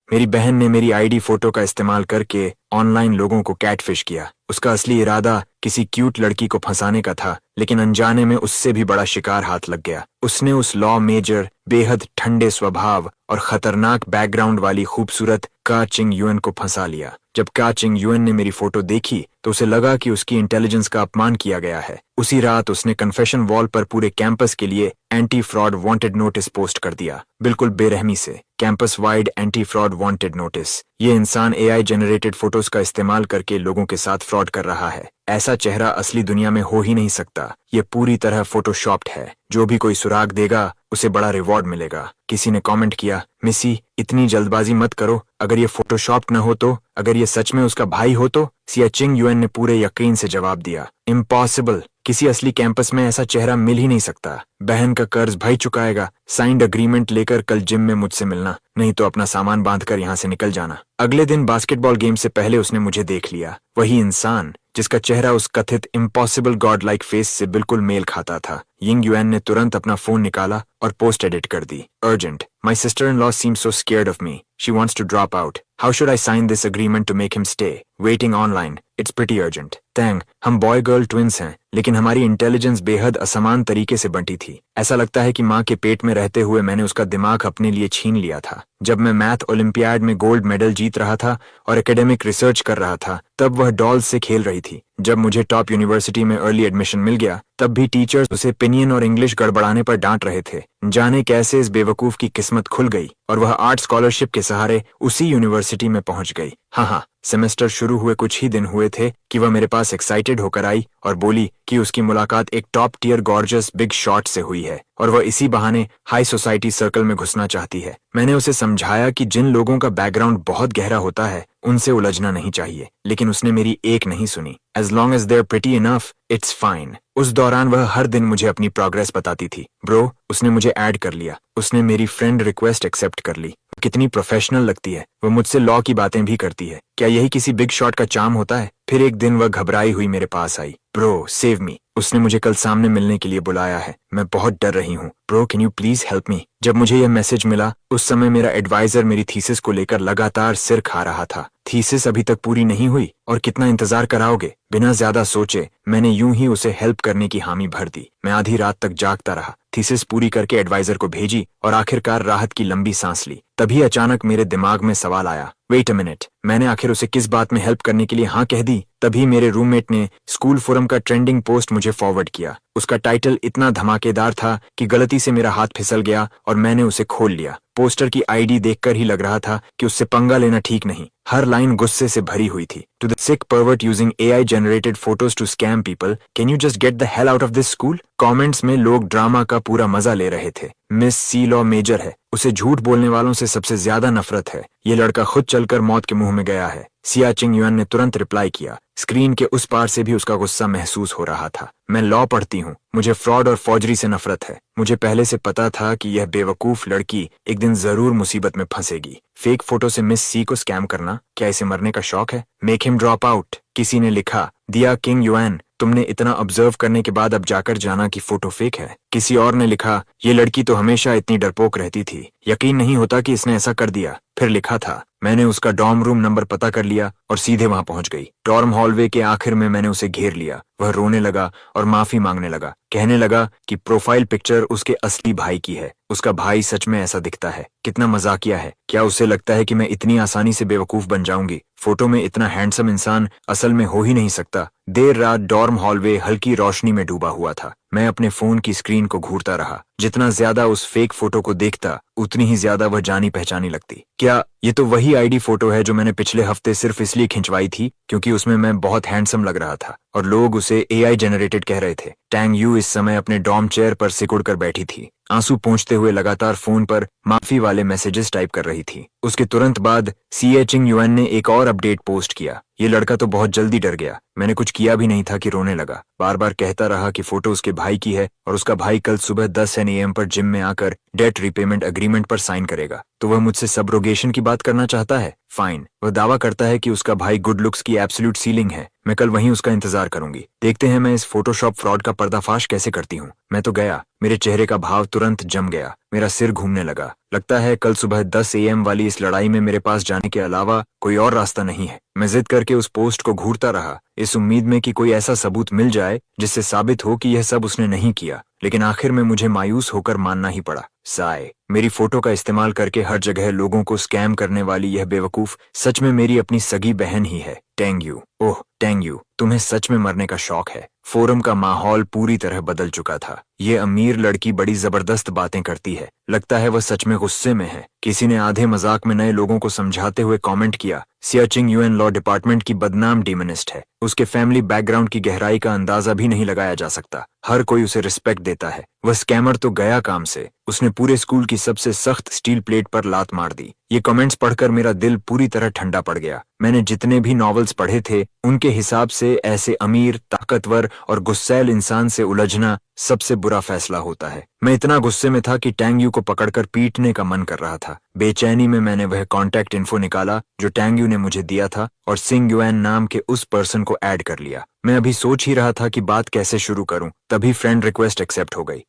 मेरी बहन ने मेरी आईडी फोटो का इस्तेमाल करके ऑनलाइन लोगों को कैटफिश किया। उसका असली इरादा किसी क्यूट लड़की को फंसाने का था, लेकिन अनजाने में उससे भी बड़ा शिकार हाथ लग गया। उसने उस लॉ मेजर, बेहद ठंडे स्वभाव और खतरनाक बैकग्राउंड वाली खूबसूरत का चिंग युएन को फंसा लिया। जब का चिंग युएन ने मेरी फोटो देखी तो उसे लगा कि उसकी इंटेलिजेंस का अपमान किया गया है। उसी रात उसने कन्फेशन वॉल पर पूरे कैंपस के लिए anti fraud wanted notice post कर दिया, बिल्कुल बेरहमी से। Campus wide anti fraud wanted notice. ये इंसान एआई जनरेटेड फोटोज का इस्तेमाल करके लोगों के साथ फ्रॉड कर रहा है। ऐसा चेहरा असली दुनिया में हो ही नहीं सकता। ये पूरी तरह फोटोशॉप्ड है। जो भी कोई सुराग देगा उसे बड़ा रिवॉर्ड मिलेगा। किसी ने कमेंट किया, मिसी इतनी जल्दबाजी मत करो, अगर ये फोटोशॉप्ड न हो तो, अगर ये सच में उसका भाई हो तो। सिया चिंग युएन ने पूरे यकीन से जवाब दिया, इम्पॉसिबल, किसी असली कैंपस में ऐसा चेहरा मिल ही नहीं सकता। बहन का कर्ज भाई चुकाएगा। साइंड अग्रीमेंट लेकर कल जिम में मुझसे मिलना, नहीं तो अपना सामान बांधकर यहाँ से निकल जाना। अगले दिन बास्केटबॉल गेम से पहले उसने मुझे देख लिया। वही इंसान जिसका चेहरा उस कथित इम्पॉसिबल गॉड लाइक फेस से बिल्कुल मेल खाता था। यिंग युएन ने तुरंत अपना फोन निकाला और पोस्ट एडिट कर दी। Urgent, my sister in law seems so scared of me, she wants to drop out, how should I sign this agreement to make him stay, waiting online, it's pretty urgent. Tang, हम boy girl twins हैं, लेकिन हमारी intelligence बेहद असमान तरीके से बंटी थी। ऐसा लगता है कि माँ के पेट में रहते हुए मैंने उसका दिमाग अपने लिए छीन लिया था। जब मैं मैथ ओलंपियाड में गोल्ड मेडल जीत रहा था और एकेडमिक रिसर्च कर रहा था, तब वह डॉल्स से खेल रही थी। जब मुझे टॉप यूनिवर्सिटी में अर्ली एडमिशन मिल गया, तब भी टीचर्स उसे पिनियन और इंग्लिश गड़बड़ाने पर डांट रहे थे। जाने कैसे इस बेवकूफ की किस्मत खुल गई और वह आर्ट स्कॉलरशिप के सहारे उसी यूनिवर्सिटी में पहुंच गई। हाँ, सेमेस्टर शुरू हुए कुछ ही दिन हुए थे कि वह मेरे पास एक्साइटेड होकर आई और बोली कि उसकी मुलाकात एक top tier gorgeous big shot से हुई है और वह इसी बहाने हाई सोसाइटी सर्कल में घुसना चाहती है। मैंने उसे समझाया कि जिन लोगों का बैकग्राउंड बहुत गहरा होता है उनसे उलझना नहीं चाहिए, लेकिन उसने मेरी एक नहीं सुनी। As long as they're pretty enough, it's fine. उस दौरान वह हर दिन मुझे अपनी प्रोग्रेस बताती थी। ब्रो, उसने मुझे ऐड कर लिया, उसने मेरी फ्रेंड रिक्वेस्ट एक्सेप्ट कर ली। कितनी प्रोफेशनल लगती है। वह मुझसे लॉ की बातें भी करती है। क्या यही किसी बिग शॉट का चार्म होता है? फिर एक दिन वह घबराई हुई मेरे पास आई। ब्रो, सेव मी, उसने मुझे कल सामने मिलने के लिए बुलाया है, मैं बहुत डर रही हूँ। Bro, can you please help me. जब मुझे यह मैसेज मिला, उस समय मेरा एडवाइजर मेरी थीसिस को लेकर लगातार सिर खा रहा था। थीसिस अभी तक पूरी नहीं हुई और कितना इंतजार कराओगे? बिना ज्यादा सोचे मैंने यूं ही उसे हेल्प करने की हामी भर दी। मैं आधी रात तक जागता रहा, थीसिस पूरी करके एडवाइजर को भेजी और आखिरकार राहत की लंबी सांस ली। तभी अचानक मेरे दिमाग में सवाल आया, वेट अ मिनट, मैंने आखिर उसे किस बात में हेल्प करने के लिए हाँ कह दी? तभी मेरे रूममेट ने स्कूल फोरम का ट्रेंडिंग पोस्ट मुझे फॉरवर्ड किया। उसका टाइटल इतना धमाकेदार था कि गलती से मेरा हाथ फिसल गया और मैंने उसे खोल लिया। पोस्टर की आईडी देखकर ही लग रहा था कि उससे पंगा लेना ठीक नहीं। हर लाइन गुस्से से भरी हुई थी। To the sick pervert using AI generated photos to scam people, can you just get the hell out of this school? Comments में लोग ड्रामा का पूरा मजा ले रहे थे। मिस सी लॉ मेजर है, उसे झूठ बोलने वालों से सबसे ज्यादा नफरत है। ये लड़का खुद चलकर मौत के मुंह में गया है। सिया चिंग युएन ने तुरंत रिप्लाई किया। स्क्रीन के उस पार से भी उसका गुस्सा महसूस हो रहा था। मैं लॉ पढ़ती हूँ, मुझे फ्रॉड और फौजरी से नफरत है। मुझे पहले से पता था कि यह बेवकूफ लड़की एक दिन जरूर मुसीबत में फंसेगी। फेक फोटो से मिस सी को स्कैम करना, क्या इसे मरने का शौक है? मेक हिम ड्रॉप आउट, किसी ने लिखा। दिया किंग युएन, तुमने इतना ऑब्जर्व करने के बाद अब जाकर जाना कि फोटो फेक है। किसी और ने लिखा, ये लड़की तो हमेशा इतनी डरपोक रहती थी, यकीन नहीं होता कि इसने ऐसा कर दिया। फिर लिखा था, मैंने उसका डॉर्म रूम नंबर पता कर लिया और सीधे वहां पहुंच गई। डॉर्म हॉलवे के आखिर में मैंने उसे घेर लिया। वह रोने लगा और माफी मांगने लगा, कहने लगा कि प्रोफाइल पिक्चर उसके असली भाई की है। उसका भाई सच में ऐसा दिखता है। कितना मजाकिया है। क्या उसे लगता है कि मैं इतनी आसानी से बेवकूफ बन जाऊंगी? फोटो में इतना हैंडसम इंसान असल में हो ही नहीं सकता। देर रात डॉर्म हॉलवे हल्की रोशनी में डूबा हुआ था। मैं अपने फोन की स्क्रीन को घूरता रहा। जितना ज्यादा उस फेक फोटो को देखता, उतनी ही ज्यादा वह जानी पहचानी लगती। क्या ये तो वही आईडी फोटो है जो मैंने पिछले हफ्ते सिर्फ इसलिए खिंचवाई थी क्योंकि उसमें मैं बहुत हैंडसम लग रहा था और लोग उसे एआई जनरेटेड कह रहे थे। टैंग यू इस समय अपने डॉर्म चेयर पर सिकुड़ कर बैठी थी, आंसू पोंछते हुए लगातार फोन पर माफी वाले मैसेजेस टाइप कर रही थी। उसके तुरंत बाद सिया चिंग युएन ने एक और अपडेट पोस्ट किया। ये लड़का तो बहुत जल्दी डर गया। मैंने कुछ किया भी नहीं था कि रोने लगा। बार बार कहता रहा कि फोटो उसके भाई की है और उसका भाई कल सुबह 10 AM पर जिम में आकर डेट रीपेमेंट एग्रीमेंट पर साइन करेगा। तो वह मुझसे सबरोगेशन की बात करना चाहता है? फाइन। वह दावा करता है कि उसका भाई गुड लुक्स की एब्सोल्यूट सीलिंग है। मैं कल वहीं उसका इंतजार करूंगी। देखते हैं मैं इस फोटोशॉप फ्रॉड का पर्दाफाश कैसे करती हूँ। मैं तो गया। मेरे चेहरे का भाव तुरंत जम गया। मेरा सिर घूमने लगा। लगता है कल सुबह 10 AM वाली इस लड़ाई में मेरे पास जाने के अलावा कोई और रास्ता नहीं है। मैं जिद करके उस पोस्ट को घूरता रहा, इस उम्मीद में कि कोई ऐसा सबूत मिल जाए जिससे साबित हो कि यह सब उसने नहीं किया। लेकिन आखिर में मुझे मायूस होकर मानना ही पड़ा। साय, मेरी फोटो का इस्तेमाल करके हर जगह लोगों को स्कैम करने वाली यह बेवकूफ सच में मेरी अपनी सगी बहन ही है। टेंग्यू, ओह टेंग्यू, तुम्हें सच में मरने का शौक है। फोरम का माहौल पूरी तरह बदल चुका था। ये अमीर लड़की बड़ी जबरदस्त बातें करती है। लगता है वह सच में गुस्से में है। किसी ने आधे मजाक में नए लोगों को समझाते हुए कमेंट किया, सियाचिंग यूएन लॉ डिपार्टमेंट की बदनाम डिमोनिस्ट है। उसके फैमिली बैकग्राउंड की गहराई का अंदाजा भी नहीं लगाया जा सकता। हर कोई उसे रिस्पेक्ट देता है। वह स्कैमर तो गया काम से। उसने पूरे स्कूल की सबसे सख्त स्टील प्लेट पर लात मार दी। ये कमेंट्स पढ़कर मेरा दिल पूरी तरह ठंडा पड़ गया। मैंने जितने भी नॉवेल्स पढ़े थे उनके हिसाब से ऐसे अमीर, ताकतवर और गुस्सैल इंसान से उलझना सबसे बुरा फैसला होता है। मैं इतना गुस्से में था कि टैंग्यू को पकड़कर पीटने का मन कर रहा था। बेचैनी में मैंने वह कॉन्टैक्ट इन्फो निकाला जो टैंग्यू ने मुझे दिया था और सिंग युएन नाम के उस पर्सन को ऐड कर लिया। मैं अभी सोच ही रहा था कि बात कैसे शुरू करूं, तभी फ्रेंड रिक्वेस्ट एक्सेप्ट हो गई।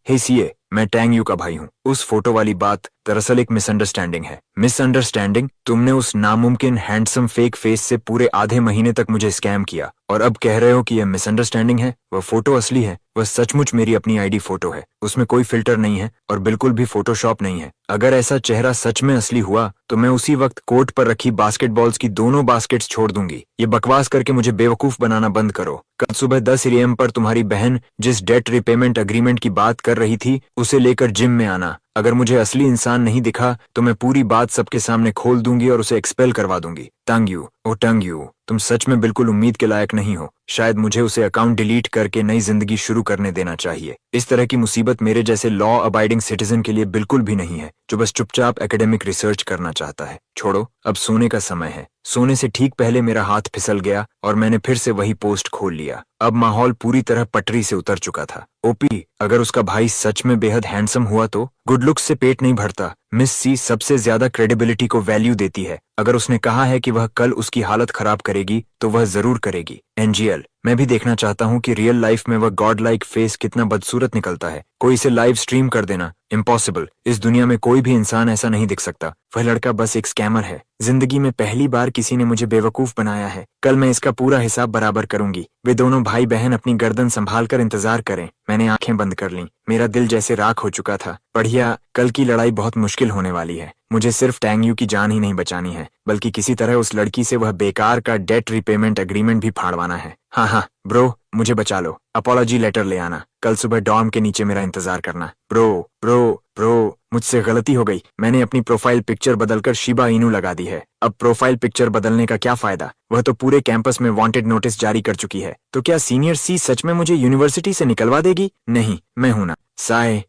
हे सीए, मैं टैंग्यू का भाई हूँ। उस फोटो वाली बात दरअसल एक मिसअंडरस्टैंडिंग है। मिसअंडरस्टैंडिंग? तुमने उस नामुमकिन हैंडसम फेक फेस से पूरे आधे महीने तक मुझे स्कैम किया और अब कह रहे हो कि यह मिसअंडरस्टैंडिंग है? वह फोटो असली है। वह सचमुच मेरी अपनी आईडी फोटो है। उसमें कोई फिल्टर नहीं है और बिल्कुल भी फोटोशॉप नहीं है। अगर ऐसा चेहरा सच में असली हुआ तो मैं उसी वक्त कोर्ट पर रखी बास्केटबॉल्स की दोनों बास्केट्स छोड़ दूंगी। ये बकवास करके मुझे बेवकूफ बनाना बंद करो। कल सुबह 10 AM पर तुम्हारी बहन जिस डेट रिपेमेंट एग्रीमेंट की बात कर रही थी उसे लेकर जिम में आना। अगर मुझे असली इंसान नहीं दिखा तो मैं पूरी बात सबके सामने खोल दूंगी और उसे एक्सपेल करवा दूंगी। टंग्यू, ओ टंग्यू, तुम सच में बिल्कुल उम्मीद के लायक नहीं हो। शायद मुझे उसे अकाउंट डिलीट करके नई जिंदगी शुरू करने देना चाहिए। इस तरह की मुसीबत मेरे जैसे लॉ अबाइडिंग सिटीजन के लिए बिल्कुल भी नहीं है, जो बस चुपचाप एकेडमिक रिसर्च करना चाहता है। छोड़ो, अब सोने का समय है। सोने से ठीक पहले मेरा हाथ फिसल गया और मैंने फिर से वही पोस्ट खोल लिया। अब माहौल पूरी तरह पटरी से उतर चुका था। ओपी, अगर उसका भाई सच में बेहद हैंडसम हुआ तो? गुड लुक्स से पेट नहीं भरता। मिस सी सबसे ज्यादा क्रेडिबिलिटी को वैल्यू देती है। अगर उसने कहा है कि वह कल उसकी हालत खराब करेगी तो वह जरूर करेगी। एनजीएल, मैं भी देखना चाहता हूँ कि रियल लाइफ में वह गॉड लाइक फेस कितना बदसूरत निकलता है। कोई इसे लाइव स्ट्रीम कर देना। इम्पॉसिबल। इस दुनिया में कोई भी इंसान ऐसा नहीं दिख सकता। वह लड़का बस एक स्कैमर है। जिंदगी में पहली बार किसी ने मुझे बेवकूफ बनाया है। कल मैं इसका पूरा हिसाब बराबर करूंगी। वे दोनों भाई बहन अपनी गर्दन संभाल कर इंतजार करें। मैंने आंखें बंद कर लीं। मेरा दिल जैसे राख हो चुका था। बढ़िया, कल की लड़ाई बहुत मुश्किल होने वाली है। मुझे सिर्फ टैंग्यू की जान ही नहीं बचानी है, बल्कि किसी तरह उस लड़की से वह बेकार का डेट रिपेमेंट एग्रीमेंट भी फाड़वाना है। हाँ, ब्रो, मुझे बचा लो। अपॉलॉजी लेटर ले आना। कल सुबह डॉर्म के नीचे मेरा इंतजार करना। ब्रो, मुझसे गलती हो गई। मैंने अपनी प्रोफाइल पिक्चर बदलकर शिबा इनू लगा दी है। अब प्रोफाइल पिक्चर बदलने का क्या फायदा? वह तो पूरे कैंपस में वांटेड नोटिस जारी कर चुकी है। तो क्या सीनियर सी सच में मुझे यूनिवर्सिटी से निकलवा देगी? नहीं, मैं हूं ना। साय,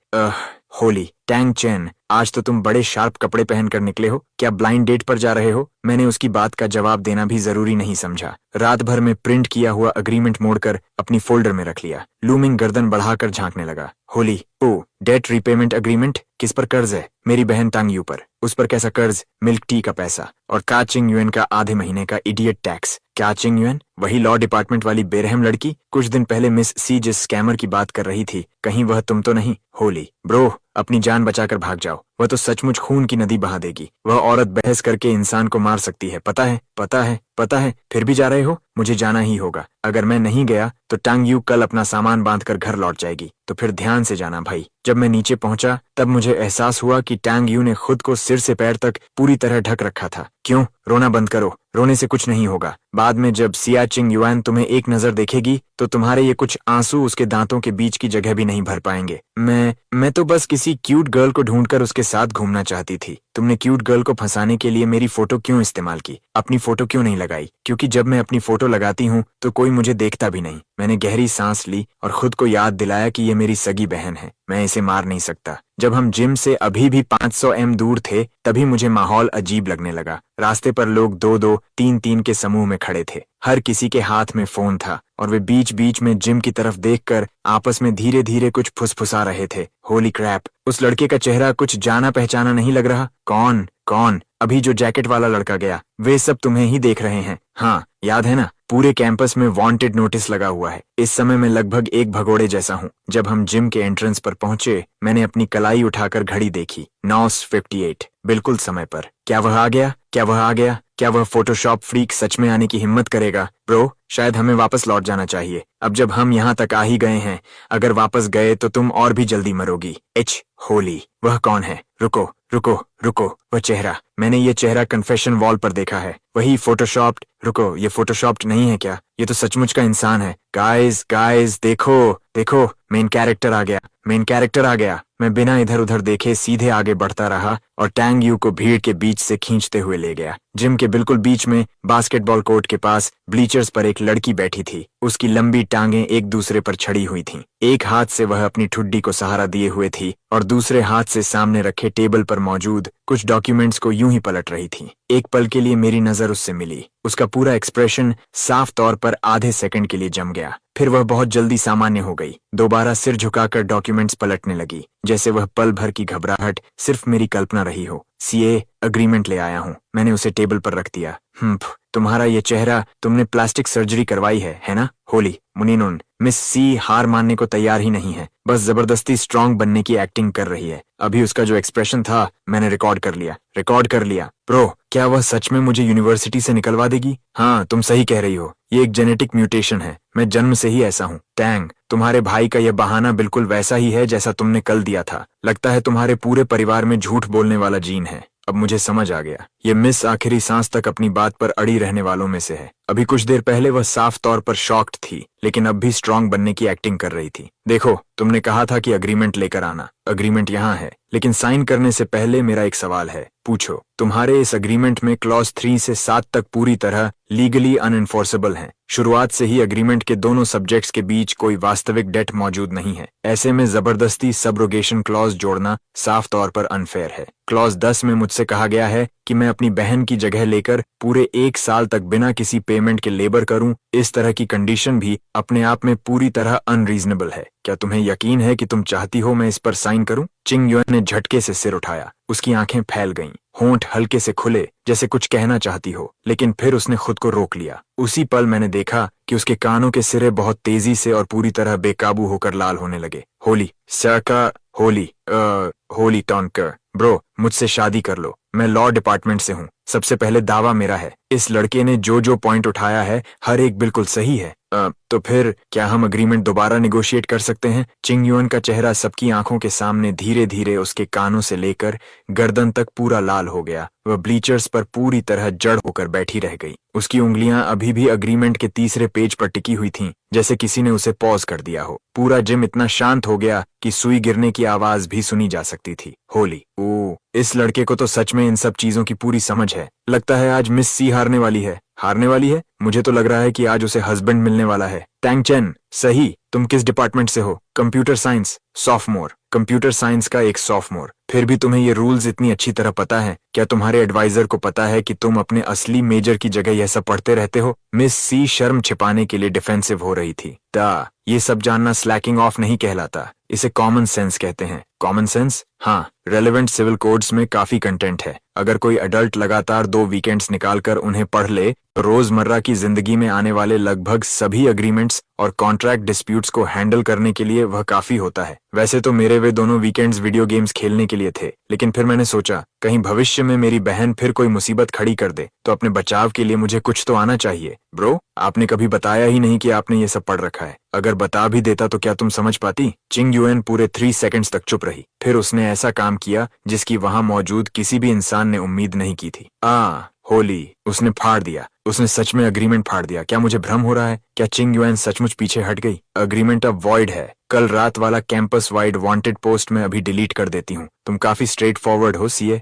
होली टैंग चैन, आज तो तुम बड़े शार्प कपड़े पहनकर निकले हो। क्या ब्लाइंड डेट पर जा रहे हो? मैंने उसकी बात का जवाब देना भी जरूरी नहीं समझा। रात भर में प्रिंट किया हुआ अग्रीमेंट मोड़कर अपनी फोल्डर में रख लिया। लूमिंग गर्दन बढ़ाकर झांकने लगा। होली, ओ, डेट रीपेमेंट एग्रीमेंट? किस पर कर्ज है? मेरी बहन टांगयू पर। उस पर कैसा कर्ज? मिल्क टी का पैसा और काचिंग युएन का आधे महीने का इडियट टैक्स। काचिंग युएन? वही लॉ डिपार्टमेंट वाली बेरहम लड़की? कुछ दिन पहले मिस सी जिस स्कैमर की बात कर रही थी, कहीं वह तुम तो नहीं? होली, ब्रो, अपनी जान बचाकर भाग जाओ। वह तो सचमुच खून की नदी बहा देगी। वह औरत बहस करके इंसान को मार सकती है। पता है, फिर भी जा रहे हो? मुझे जाना ही होगा। अगर मैं नहीं गया तो टांगयू कल अपना सामान बांधकर घर लौट जाएगी। तो फिर ध्यान से जाना भाई। जब मैं नीचे पहुंचा तब मुझे एहसास हुआ कि टांगयू ने खुद को सिर से पैर तक पूरी तरह ढक रखा था। क्यों? रोना बंद करो। रोने से कुछ नहीं होगा। बाद में जब सियाचिंग युआन तुम्हें एक नजर देखेगी तो तुम्हारे ये कुछ आंसू उसके दांतों के बीच की जगह भी नहीं भर पाएंगे। मैं तो बस किसी क्यूट गर्ल को ढूंढकर उसके साथ घूमना चाहती थी। तुमने क्यूट गर्ल को फंसाने के लिए मेरी फोटो क्यों इस्तेमाल की? अपनी फोटो क्यों नहीं लगाई? क्योंकि जब मैं अपनी फोटो लगाती हूँ तो कोई मुझे देखता भी नहीं। मैंने गहरी सांस ली और खुद को याद दिलाया कि ये मेरी सगी बहन है। मैं इसे मार नहीं सकता। जब हम जिम से अभी भी 500 m दूर थे तभी मुझे माहौल अजीब लगने लगा। रास्ते पर लोग 2-2, 3-3 के समूह में खड़े थे। हर किसी के हाथ में फोन था और वे बीच बीच में जिम की तरफ देखकर आपस में धीरे धीरे कुछ फुसफुसा रहे थे। होली क्रैप, उस लड़के का चेहरा कुछ जाना पहचाना नहीं लग रहा। कौन कौन? अभी जो जैकेट वाला लड़का गया, वे सब तुम्हें ही देख रहे हैं। हाँ, याद है ना? पूरे कैंपस में वांटेड नोटिस लगा हुआ है। इस समय मैं लगभग एक भगोड़े जैसा हूँ। जब हम जिम के एंट्रेंस पर पहुंचे, मैंने अपनी कलाई उठाकर घड़ी देखी। 9:58, बिल्कुल समय पर। क्या वह आ गया? क्या वह आ गया? क्या वह फोटोशॉप फ्रीक सच में आने की हिम्मत करेगा? ब्रो, शायद हमें वापस लौट जाना चाहिए। अब जब हम यहाँ तक आ ही गए हैं, अगर वापस गए तो तुम और भी जल्दी मरोगी। होली, वह कौन है? रुको रुको रुको, वह चेहरा, मैंने ये चेहरा कन्फेशन वॉल पर देखा है। वही फोटोशॉप्ड? रुको, ये फोटोशॉप्ड नहीं है क्या? ये तो सचमुच का इंसान है। गाइस गाइस, देखो देखो, मेन कैरेक्टर आ गया, मेन कैरेक्टर आ गया। मैं बिना इधर उधर देखे सीधे आगे बढ़ता रहा और टैंग यू को भीड़ के बीच से खींचते हुए ले गया। जिम के बिल्कुल बीच में बास्केटबॉल कोर्ट के पास ब्लीचर्स पर एक लड़की बैठी थी। उसकी लंबी टांगें एक दूसरे पर छड़ी हुई थीं। एक हाथ से वह अपनी ठुड्डी को सहारा दिए हुए थी और दूसरे हाथ से सामने रखे टेबल पर मौजूद कुछ डॉक्यूमेंट्स को यूं ही पलट रही थी। एक पल के लिए मेरी नजर उससे मिली। उसका पूरा एक्सप्रेशन साफ तौर पर आधे सेकंड के लिए जम गया, फिर वह बहुत जल्दी सामान्य हो गई। दोबारा सिर झुकाकर डॉक्यूमेंट्स पलटने लगी, जैसे वह पल भर की घबराहट सिर्फ मेरी कल्पना रही हो। सीए अग्रीमेंट ले आया हूँ। मैंने उसे टेबल पर रख दिया। तुम्हारा ये चेहरा, तुमने प्लास्टिक सर्जरी करवाई है ना? होली, मुनीनुन, मिस सी हार मानने को तैयार ही नहीं है, बस जबरदस्ती स्ट्रांग बनने की एक्टिंग कर रही है। अभी उसका जो एक्सप्रेशन था, मैंने रिकॉर्ड कर लिया। प्रो, क्या वह सच में मुझे यूनिवर्सिटी से निकलवा देगी? हाँ, तुम सही कह रही हो, ये एक जेनेटिक म्यूटेशन है। मैं जन्म से ही ऐसा हूँ। टैंग, तुम्हारे भाई का यह बहाना बिल्कुल वैसा ही है जैसा तुमने कल दिया था। लगता है तुम्हारे पूरे परिवार में झूठ बोलने वाला जीन है। अब मुझे समझ आ गया, ये मिस आखिरी सांस तक अपनी बात पर अड़ी रहने वालों में से है। अभी कुछ देर पहले वह साफ तौर पर शॉक्ड थी, लेकिन अब भी स्ट्रांग बनने की एक्टिंग कर रही थी। देखो, तुमने कहा था कि अग्रीमेंट लेकर आना। अग्रीमेंट यहाँ है, लेकिन साइन करने से पहले मेरा एक सवाल है। पूछो। तुम्हारे इस अग्रीमेंट में क्लॉज 3 से 7 तक पूरी तरह लीगली अनएन्फोर्सेबल हैं। शुरुआत से ही अग्रीमेंट के दोनों सब्जेक्ट्स के बीच कोई वास्तविक डेट मौजूद नहीं है। ऐसे में जबरदस्ती सबरोगेशन क्लॉज जोड़ना साफ तौर पर अनफेयर है। क्लॉज 10 में मुझसे कहा गया है कि मैं अपनी बहन की जगह लेकर पूरे 1 साल तक बिना किसी पेमेंट के लेबर करूं। इस तरह की कंडीशन भी अपने आप में पूरी तरह अनरीजनेबल है। क्या तुम्हें यकीन है कि तुम चाहती हो मैं इस पर साइन करूं? चिंग युएन ने झटके से सिर उठाया। उसकी आंखें फैल गईं, होंठ हल्के से खुले, जैसे कुछ कहना चाहती हो, लेकिन फिर उसने खुद को रोक लिया। उसी पल मैंने देखा कि उसके कानों के सिरे बहुत तेजी से और पूरी तरह बेकाबू होकर लाल होने लगे। होली, सरका, होली टॉन्कर, ब्रो, मुझसे शादी कर लो। मैं लॉ डिपार्टमेंट से हूँ। सबसे पहले दावा मेरा है, इस लड़के ने जो पॉइंट उठाया है, हर एक बिल्कुल सही है। तो फिर क्या हम अग्रीमेंट दोबारा निगोशिएट कर सकते हैं? चिंग युएन का चेहरा सबकी आंखों के सामने धीरे धीरे उसके कानों से लेकर गर्दन तक पूरा लाल हो गया। वह ब्लीचर्स पर पूरी तरह जड़ होकर बैठी रह गई। उसकी उंगलियां अभी भी अग्रीमेंट के तीसरे पेज पर टिकी हुई थीं, जैसे किसी ने उसे पॉज कर दिया हो। पूरा जिम इतना शांत हो गया कि सुई गिरने की आवाज भी सुनी जा सकती थी। होली, ओ, इस लड़के को तो सच में इन सब चीजों की पूरी समझ है। लगता है आज मिस सी हारने वाली है। हारने वाली है? मुझे तो लग रहा है कि आज उसे हस्बैंड मिलने वाला है। टैंग चेन, सही। तुम किस डिपार्टमेंट से हो? Computer science. Sophomore. Computer science का एक सॉफ्टमोर। फिर भी तुम्हें ये रूल्स इतनी अच्छी तरह पता है। क्या तुम्हारे एडवाइजर को पता है कि तुम अपने असली मेजर की जगह यह सब पढ़ते रहते हो? मिस सी शर्म छिपाने के लिए डिफेंसिव हो रही थी। ये सब जानना स्लैकिंग ऑफ नहीं कहलाता, इसे कॉमन सेंस कहते हैं। Common sense? हाँ, रेलेवेंट सिविल कोड्स में काफी कंटेंट है। अगर कोई अडल्ट लगातार 2 वीकेंड्स निकालकर उन्हें पढ़ ले तो रोजमर्रा की जिंदगी में आने वाले लगभग सभी अग्रीमेंट्स और कॉन्ट्रैक्ट डिस्प्यूट्स को हैंडल करने के लिए वह काफी होता है। वैसे तो मेरे वे दोनों वीकेंड्स वीडियो गेम्स खेलने के लिए थे, लेकिन फिर मैंने सोचा कहीं भविष्य में मेरी बहन फिर कोई मुसीबत खड़ी कर दे तो अपने बचाव के लिए मुझे कुछ तो आना चाहिए। ब्रो, आपने कभी बताया ही नहीं कि आपने ये सब पढ़ रखा है। अगर बता भी देता तो क्या तुम समझ पाती? चिंग युएन पूरे 3 सेकंड्स तक चुप रही। फिर उसने ऐसा काम किया जिसकी वहां मौजूद किसी भी इंसान ने उम्मीद नहीं की थी। होली, उसने फाड़ दिया। उसने सच में अग्रीमेंट फाड़ दिया। क्या मुझे भ्रम हो रहा है? क्या चिंग युएन सचमुच पीछे हट गई? अग्रीमेंट अब वॉइड है। कल रात वाला कैंपस वाइड वांटेड पोस्ट में अभी डिलीट कर देती हूँ। तुम काफी स्ट्रेट फॉरवर्ड हो सीए।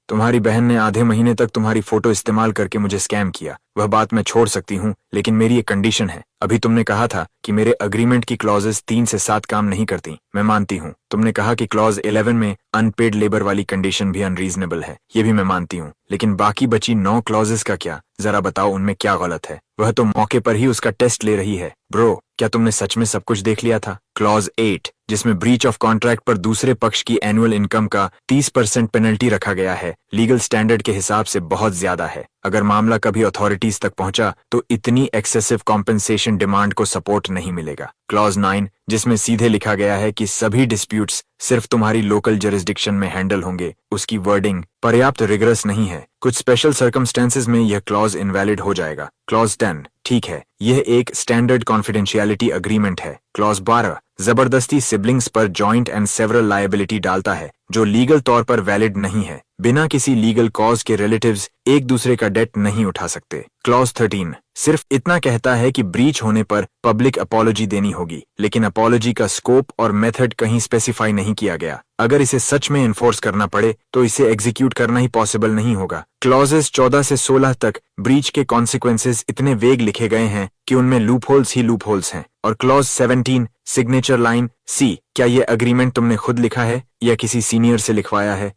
तुम्हारी बहन ने आधे महीने तक तुम्हारी फोटो इस्तेमाल करके मुझे स्कैम किया। वह बात मैं छोड़ सकती हूँ, लेकिन मेरी एक कंडीशन है। अभी तुमने कहा था कि मेरे अग्रीमेंट की क्लॉजेस 3 से 7 काम नहीं करती। मैं मानती हूँ। तुमने कहा कि क्लॉज 11 में अनपेड लेबर वाली कंडीशन भी अनरीजनेबल है। ये भी मैं मानती हूँ, लेकिन बाकी बची 9 क्लॉजेस का क्या? जरा बताओ, उनमें क्या गलत है? वह तो मौके पर ही उसका टेस्ट ले रही है। ब्रो, क्या तुमने सच में सब कुछ देख लिया था? क्लॉज 8, जिसमें ब्रीच ऑफ कॉन्ट्रैक्ट पर दूसरे पक्ष की एनुअल इनकम का 30% पेनल्टी रखा गया है, लीगल स्टैंडर्ड के हिसाब से बहुत ज्यादा है। अगर मामला कभी अथॉरिटीज तक पहुंचा तो इतनी एक्सेसिव कॉम्पेंसेशन डिमांड को सपोर्ट नहीं मिलेगा। क्लॉज 9, जिसमें सीधे लिखा गया है कि सभी डिस्प्यूट्स सिर्फ तुम्हारी लोकल जुरिस्डिक्शन में हैंडल होंगे, उसकी वर्डिंग पर्याप्त रिगरस नहीं है। कुछ स्पेशल सर्कमस्टेंसेस में यह क्लॉज इनवैलिड हो जाएगा। क्लॉज 10, ठीक है, यह एक स्टैंडर्ड कॉन्फिडेंशियलिटी अग्रीमेंट है। क्लॉज 12, जबरदस्ती सिबलिंग्स पर जॉइंट एंड सेवरल लायबिलिटी डालता है जो लीगल तौर पर वैलिड नहीं है। बिना किसी लीगल कॉज के रिलेटिव्स एक दूसरे का डेट नहीं उठा सकते। क्लॉज 13 सिर्फ इतना कहता है कि ब्रीच होने पर पब्लिक अपॉलॉजी देनी होगी, लेकिन अपॉलॉजी का स्कोप और मेथड कहीं स्पेसिफाई नहीं किया गया। अगर इसे सच में इन्फोर्स करना पड़े तो इसे एग्जीक्यूट करना ही पॉसिबल नहीं होगा। क्लॉजेस 14 से 16 तक ब्रीच के कॉन्सिक्वेंसेस इतने वेग लिखे गए हैं कि उनमें लूपहोल्स ही लूपहोल्स हैं। और क्लॉज 17 सिग्नेचर लाइन सी, क्या ये अग्रीमेंट तुमने खुद लिखा है या किसी सीनियर से लिखवाया है?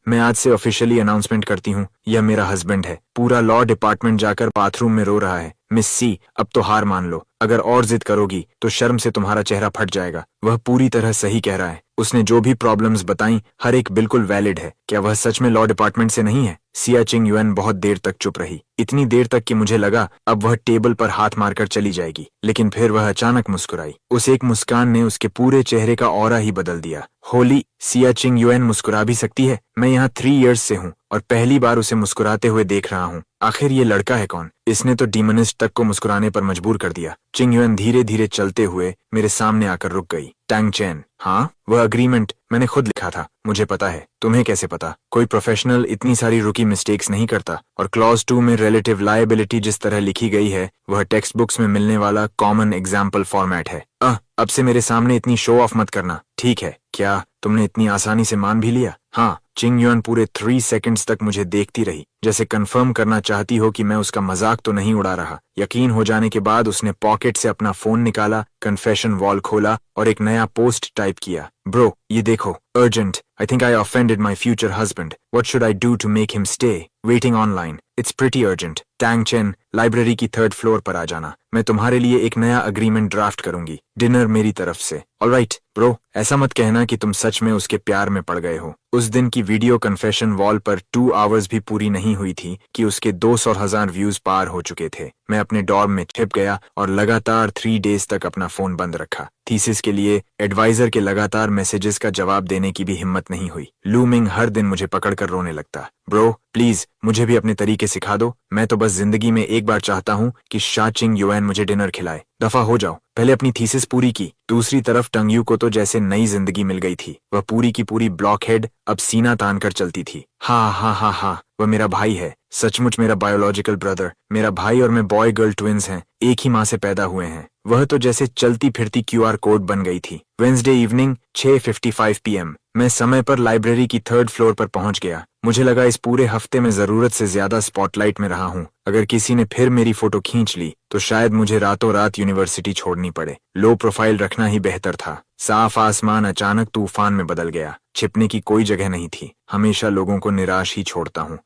मैं आज से ऑफिशियली अनाउंसमेंट करती हूँ, यह मेरा हस्बैंड है। पूरा लॉ डिपार्टमेंट जाकर बाथरूम में रो रहा है। मिस सी, अब तो हार मान लो। अगर और जिद करोगी तो शर्म से तुम्हारा चेहरा फट जाएगा। वह पूरी तरह सही कह रहा है। उसने जो भी प्रॉब्लम्स बताई हर एक बिल्कुल वैलिड है। क्या वह सच में लॉ डिपार्टमेंट से नहीं है? सिया चिंग युएन बहुत देर तक चुप रही, इतनी देर तक कि मुझे लगा अब वह टेबल पर हाथ मारकर चली जाएगी, लेकिन फिर वह अचानक मुस्कुराई। उस एक मुस्कान ने उसके पूरे चेहरे का ऑरा ही बदल दिया। होली, सिया चिंग युएन मुस्कुरा भी सकती है? मैं यहाँ 3 इयर्स से हूँ और पहली बार उसे मुस्कुराते हुए देख रहा हूँ। आखिर ये लड़का है कौन? इसने तो डीमनिस्ट तक को मुस्कुराने पर मजबूर कर दिया। चिंग युएन धीरे धीरे चलते हुए मेरे सामने आकर रुक गई। टैंग चेन, हाँ, वह अग्रीमेंट मैंने खुद लिखा था। मुझे पता है, तुम्हें कैसे पता? कोई प्रोफेशनल इतनी सारी रुकी मिस्टेक्स नहीं करता। और क्लॉज 2 में रिलेटिव लायबिलिटी जिस तरह लिखी गई है वह टेक्स्ट बुक्स में मिलने वाला कॉमन एग्जाम्पल फॉर्मेट है। अब से मेरे सामने इतनी शो ऑफ मत करना, ठीक है? क्या तुमने इतनी आसानी से मान भी लिया? हाँ। चिंग युएन पूरे 3 सेकंड्स तक मुझे देखती रही, जैसे कंफर्म करना चाहती हो कि मैं उसका मजाक तो नहीं उड़ा रहा। यकीन हो जाने के बाद उसने पॉकेट से अपना फोन निकाला, कन्फेशन वॉल खोला और एक नया पोस्ट टाइप किया। ब्रो, ये देखो, urgent, I think I offended my future husband. What should I do to make him stay? Waiting online. It's pretty urgent. Tang chain, library की 3rd फ्लोर पर आ जाना। मैं तुम्हारे लिए एक नया अग्रीमेंट ड्राफ्ट करूंगी। डिनर मेरी तरफ से। ऑलराइट ब्रो, ऐसा मत कहना कि तुम सच में उसके प्यार में पड़ गए हो। उस दिन की वीडियो कन्फेशन वॉल पर 2 आवर्स भी पूरी नहीं हुई थी कि उसके 200,000 व्यूज पार हो चुके थे। मैं अपने डॉर्म में छिप गया और लगातार 3 डेज तक अपना फोन बंद रखा। थीसिस के लिए एडवाइजर के लगातार मैसेजेस का जवाब देने की भी हिम्मत नहीं हुई। लूमिंग हर दिन मुझे पकड़कर रोने लगता। ब्रो, प्लीज मुझे भी अपने तरीके सिखा दो। मैं तो बस जिंदगी में एक बार चाहता हूँ कि शा चिंग युएन मुझे डिनर खिलाए। दफा हो जाओ। पहले अपनी थीसिस पूरी की। दूसरी तरफ टंग यू को तो जैसे नई जिंदगी मिल गई थी। वह पूरी की पूरी ब्लॉकहेड अब सीना तान कर चलती थी। हाँ हाँ हाँ हाँ, वह मेरा भाई है, सचमुच मेरा बायोलॉजिकल ब्रदर। मेरा भाई और मैं बॉय गर्ल ट्विंस हैं, एक ही माँ से पैदा हुए हैं। वह तो जैसे चलती फिरती QR कोड बन गई थी। वेंसडे इवनिंग 6:55 PM मैं समय पर लाइब्रेरी की 3rd फ्लोर पर पहुंच गया। मुझे लगा इस पूरे हफ्ते में जरूरत से ज्यादा स्पॉटलाइट में रहा हूँ। अगर किसी ने फिर मेरी फोटो खींच ली तो शायद मुझे रातों रात यूनिवर्सिटी छोड़नी पड़े। लो प्रोफाइल रखना ही बेहतर था। साफ आसमान अचानक तूफान में बदल गया। छिपने की कोई जगह नहीं थी। हमेशा लोगों को निराश ही छोड़ता हूँ।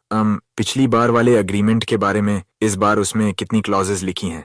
पिछली बार वाले अग्रीमेंट के बारे में, इस बार उसमें कितनी क्लॉजेस लिखी हैं?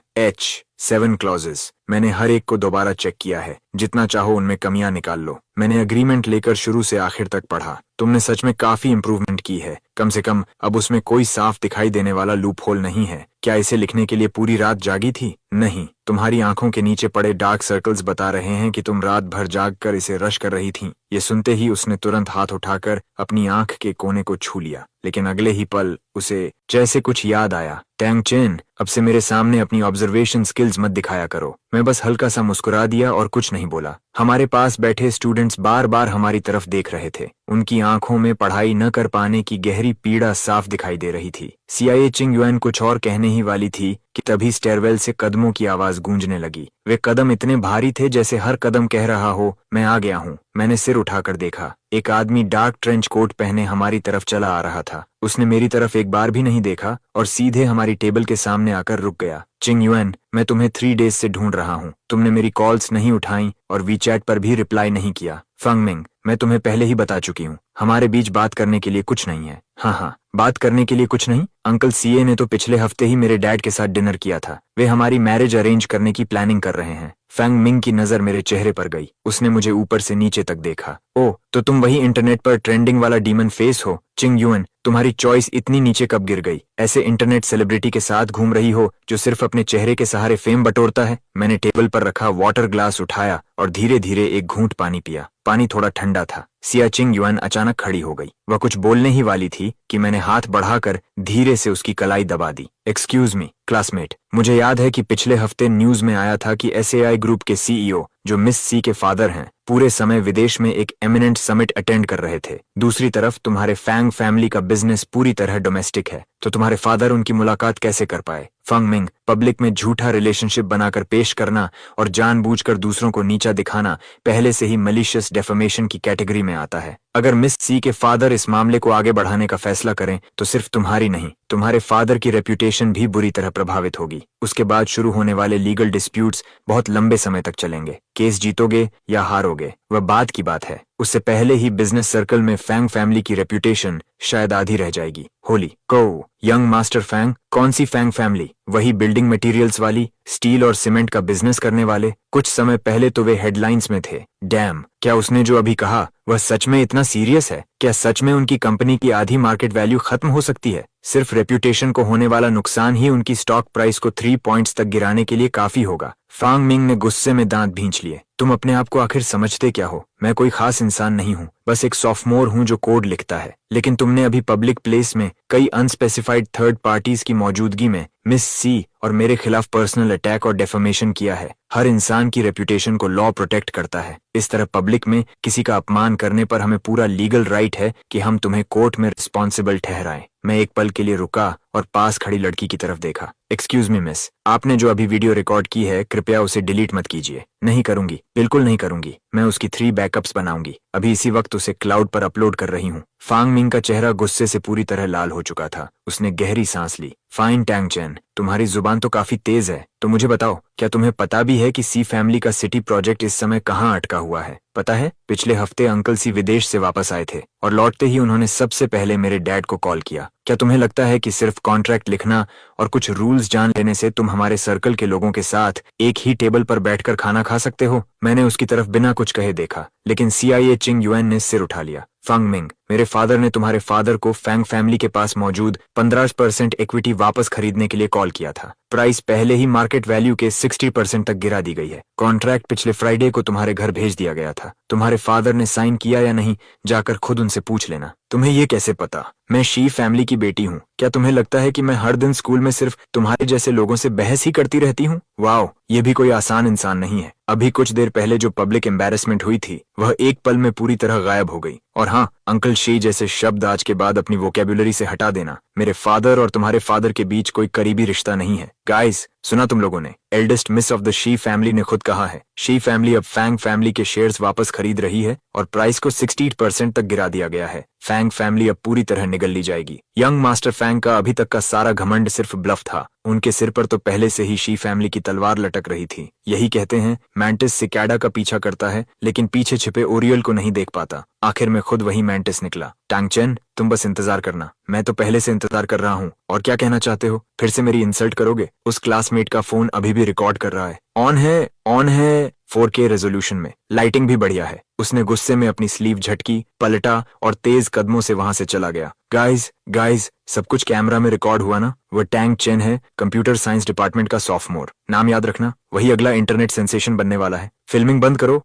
7 क्लॉजेस। मैंने हर एक को दोबारा चेक किया है। जितना चाहो उनमें कमियां निकाल लो। मैंने अग्रीमेंट लेकर शुरू से आखिर तक पढ़ा। तुमने सच में काफी इम्प्रूवमेंट की है। कम से कम अब उसमें कोई साफ दिखाई देने वाला लूप होल नहीं है। क्या इसे लिखने के लिए पूरी रात जागी थी? नहीं, तुम्हारी आंखों के नीचे पड़े डार्क सर्कल्स बता रहे हैं कि तुम रात भर जाग कर इसे रश कर रही थीं। ये सुनते ही उसने तुरंत हाथ उठाकर अपनी आंख के कोने को छू लिया, लेकिन अगले ही पल उसे जैसे कुछ याद आया। टैंग चेन, अब से मेरे सामने अपनी ऑब्जर्वेशन स्किल्स मत दिखाया करो। मैं बस हल्का सा मुस्कुरा दिया और कुछ नहीं बोला। हमारे पास बैठे स्टूडेंट्स बार बार हमारी तरफ देख रहे थे। उनकी आंखों में पढ़ाई न कर पाने की गहरी पीड़ा साफ दिखाई दे रही थी। CIA चिंग युएन कुछ और कहने ही वाली थी कि तभी स्टेयरवेल से कदमों की आवाज गूंजने लगी। वे कदम इतने भारी थे जैसे हर कदम कह रहा हो, मैं आ गया हूँ। मैंने सिर उठाकर देखा। एक आदमी डार्क ट्रेंच कोट पहने हमारी तरफ चला आ रहा था। उसने मेरी तरफ एक बार भी नहीं देखा और सीधे हमारी टेबल के सामने आकर रुक गया। चिंग युएन, मैं तुम्हें 3 डेज से ढूंढ रहा हूँ। तुमने मेरी कॉल्स नहीं उठाई और वीचैट पर भी रिप्लाई नहीं किया। फंगमिंग, मैं तुम्हें पहले ही बता चुकी हूँ, हमारे बीच बात करने के लिए कुछ नहीं है। हाँ हाँ, बात करने के लिए कुछ नहीं। अंकल सीए ने तो पिछले हफ्ते ही मेरे डैड के साथ डिनर किया था। वे हमारी मैरिज अरेंज करने की प्लानिंग कर रहे हैं। फैंग मिंग की नजर मेरे चेहरे पर गई। उसने मुझे ऊपर से नीचे तक देखा। ओह, तो तुम वही इंटरनेट पर ट्रेंडिंग वाला डीमन फेस हो, चिंग युएन। तुम्हारी चॉइस इतनी नीचे कब गिर गई? ऐसे इंटरनेट सेलिब्रिटी के साथ घूम रही हो जो सिर्फ अपने चेहरे के सहारे फेम बटोरता है। मैंने टेबल पर रखा वाटर ग्लास उठाया और धीरे धीरे एक घूंट पानी पिया। पानी थोड़ा ठंडा था। सिया चिंग युआन अचानक खड़ी हो गई। वह कुछ बोलने ही वाली थी कि मैंने हाथ बढ़ाकर धीरे से उसकी कलाई दबा दी। एक्सक्यूज मी क्लासमेट, मुझे याद है कि पिछले हफ्ते न्यूज में आया था कि एसएआई ग्रुप के सीईओ, जो मिस सी के फादर हैं, पूरे समय विदेश में एक एमिनेंट समिट अटेंड कर रहे थे। दूसरी तरफ तुम्हारे फैंग फैमिली का बिजनेस पूरी तरह डोमेस्टिक है, तो तुम्हारे फादर उनकी मुलाकात कैसे कर पाए? फंग मिंग, पब्लिक में झूठा रिलेशनशिप बनाकर पेश करना और जानबूझकर दूसरों को नीचा दिखाना पहले से ही मलिशियस डेफमेशन की कैटेगरी में आता है। अगर मिस सी के फादर इस मामले को आगे बढ़ाने का फैसला करें तो सिर्फ तुम्हारी नहीं, तुम्हारे फादर की रेप्यूटेशन भी बुरी तरह प्रभावित होगी। उसके बाद शुरू होने वाले लीगल डिस्प्यूट्स बहुत लंबे समय तक चलेंगे। केस जीतोगे या हारोगे वह बात की बात है। उससे पहले ही बिजनेस सर्कल में फैंग फैमिली की रेप्यूटेशन शायद आधी रह जाएगी। होली को यंग मास्टर फैंग? कौन सी फैंग फैमिली? वही बिल्डिंग मटेरियल्स वाली, स्टील और सीमेंट का बिजनेस करने वाले? कुछ समय पहले तो वे हेडलाइंस में थे। डैम, क्या उसने जो अभी कहा वह सच में इतना सीरियस है? क्या सच में उनकी कंपनी की आधी मार्केट वैल्यू खत्म हो सकती है? सिर्फ रेप्यूटेशन को होने वाला नुकसान ही उनकी स्टॉक प्राइस को 3 पॉइंट्स तक गिराने के लिए काफी होगा। फांग मिंग ने गुस्से में दांत भींच लिए। तुम अपने आप को आखिर समझते क्या हो? मैं कोई खास इंसान नहीं हूँ, बस एक सॉफ्टमोर हूँ जो कोड लिखता है। लेकिन तुमने अभी पब्लिक प्लेस में कई अनस्पेसिफाइड थर्ड पार्टीज की मौजूदगी में मिस सी और मेरे खिलाफ पर्सनल अटैक और डेफेमेशन किया है। हर इंसान की रेप्यूटेशन को लॉ प्रोटेक्ट करता है। इस तरह पब्लिक में किसी का अपमान करने पर हमें पूरा लीगल राइट है कि हम तुम्हें कोर्ट में रिस्पॉन्सिबल ठहराएं। मैं एक पल के लिए रुका और पास खड़ी लड़की की तरफ देखा। एक्सक्यूज मी मिस, आपने जो अभी वीडियो रिकॉर्ड की है कृपया उसे डिलीट मत कीजिए। नहीं करूंगी, बिल्कुल नहीं करूंगी। मैं उसकी 3 बैकअप्स बनाऊंगी। अभी इसी वक्त उसे क्लाउड पर अपलोड कर रही हूँ। फांग मिंग का चेहरा गुस्से से पूरी तरह लाल हो चुका था। उसने गहरी सांस ली। फाइन टैंग चैन, तुम्हारी जुबान तो काफी तेज है। तो मुझे बताओ, क्या तुम्हें पता भी है कि सी फैमिली का सिटी प्रोजेक्ट इस समय कहाँ अटका हुआ है? पता है, पिछले हफ्ते अंकल सी विदेश से वापस आए थे और लौटते ही उन्होंने सबसे पहले मेरे डैड को कॉल किया। क्या तुम्हें लगता है कि सिर्फ कॉन्ट्रैक्ट लिखना और कुछ रूल्स जान लेने से तुम हमारे सर्कल के लोगों के साथ एक ही टेबल पर बैठकर खाना खा सकते हो? मैंने उसकी तरफ बिना कुछ कहे देखा, लेकिन सीआईए चिंग युएन ने सिर उठा लिया। फंग मिंग, मेरे फादर ने तुम्हारे फादर को फैंग फैमिली के पास मौजूद 15% इक्विटी वापस खरीदने के लिए कॉल किया था। प्राइस पहले ही मार्केट वैल्यू के 60% तक गिरा दी गई है। कॉन्ट्रैक्ट पिछले फ्राइडे को तुम्हारे घर भेज दिया गया था। तुम्हारे फादर ने साइन किया या नहीं, जाकर खुद उनसे पूछ लेना। तुम्हें ये कैसे पता? मैं शी फैमिली की बेटी हूँ। क्या तुम्हें लगता है कि मैं हर दिन स्कूल में सिर्फ तुम्हारे जैसे लोगों से बहस ही करती रहती हूँ? वाओ, ये भी कोई आसान इंसान नहीं है। अभी कुछ देर पहले जो पब्लिक एम्बैरेसमेंट हुई थी वह एक पल में पूरी तरह गायब हो गई। और हाँ, अंकल शी जैसे शब्द आज के बाद अपनी वोकैब्युलरी से हटा देना। मेरे फादर और तुम्हारे फादर के बीच कोई करीबी रिश्ता नहीं है। गाइस, सुना तुम लोगों ने? Eldest miss of the she family ने खुद कहा है। शी फैमिली अब फैंग फैमिली के शेयर्स वापस खरीद रही है और प्राइस को 60% तक गिरा दिया गया है। फैंग फैमिली अब पूरी तरह निगल ली जाएगी। यंग मास्टर फैंग का अभी तक का सारा घमंड सिर्फ ब्लफ था। उनके सिर पर तो पहले से ही शी फैमिली की तलवार लटक रही थी। यही कहते हैं, मैंटिस सिकैडा का पीछा करता है लेकिन पीछे छिपे ओरियल को नहीं देख पाता। आखिर में खुद वही मैंटिस निकला। टैंग चेन, तुम बस इंतजार करना। मैं तो पहले से इंतजार कर रहा हूँ। और क्या कहना चाहते हो? फिर से मेरी इंसल्ट करोगे? उस क्लासमेट का फोन अभी भी रिकॉर्ड कर रहा है। ऑन है, ऑन है। 4K रेजोल्यूशन में, लाइटिंग भी बढ़िया है। उसने गुस्से में अपनी स्लीव झटकी, पलटा और तेज कदमों से वहां से चला गया। गाइस, सब कुछ कैमरा में रिकॉर्ड हुआ ना? वह टैंग चेन है, कंप्यूटर साइंस डिपार्टमेंट का सॉफ्टमोर। नाम याद रखना, वही अगला इंटरनेट सेंसेशन बनने वाला है। फिल्मिंग बंद करो,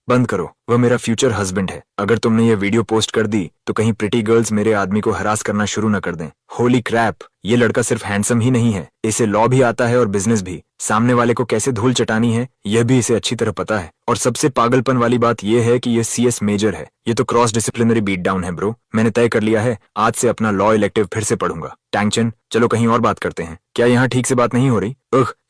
बंद करो। वह मेरा फ्यूचर हस्बैंड है। अगर तुमने ये वीडियो पोस्ट कर दी तो कहीं प्रिटी गर्ल्स मेरे आदमी को हरास करना शुरू न कर दें। होली क्रैप, ये लड़का सिर्फ हैंडसम ही नहीं है, इसे लॉ भी आता है और बिजनेस भी। सामने वाले को कैसे धूल चटानी है यह भी इसे अच्छी तरह पता है। और सबसे पागलपन वाली बात यह है कि यह CS मेजर है। ये तो क्रॉस डिसिप्लिनरी बीट डाउन है ब्रो। मैंने तय कर लिया है, आज से अपना लॉ इलेक्टिव फिर से पढ़ूंगा। टैंगचन, चलो कहीं और बात करते हैं। क्या यहाँ ठीक से बात नहीं हो रही?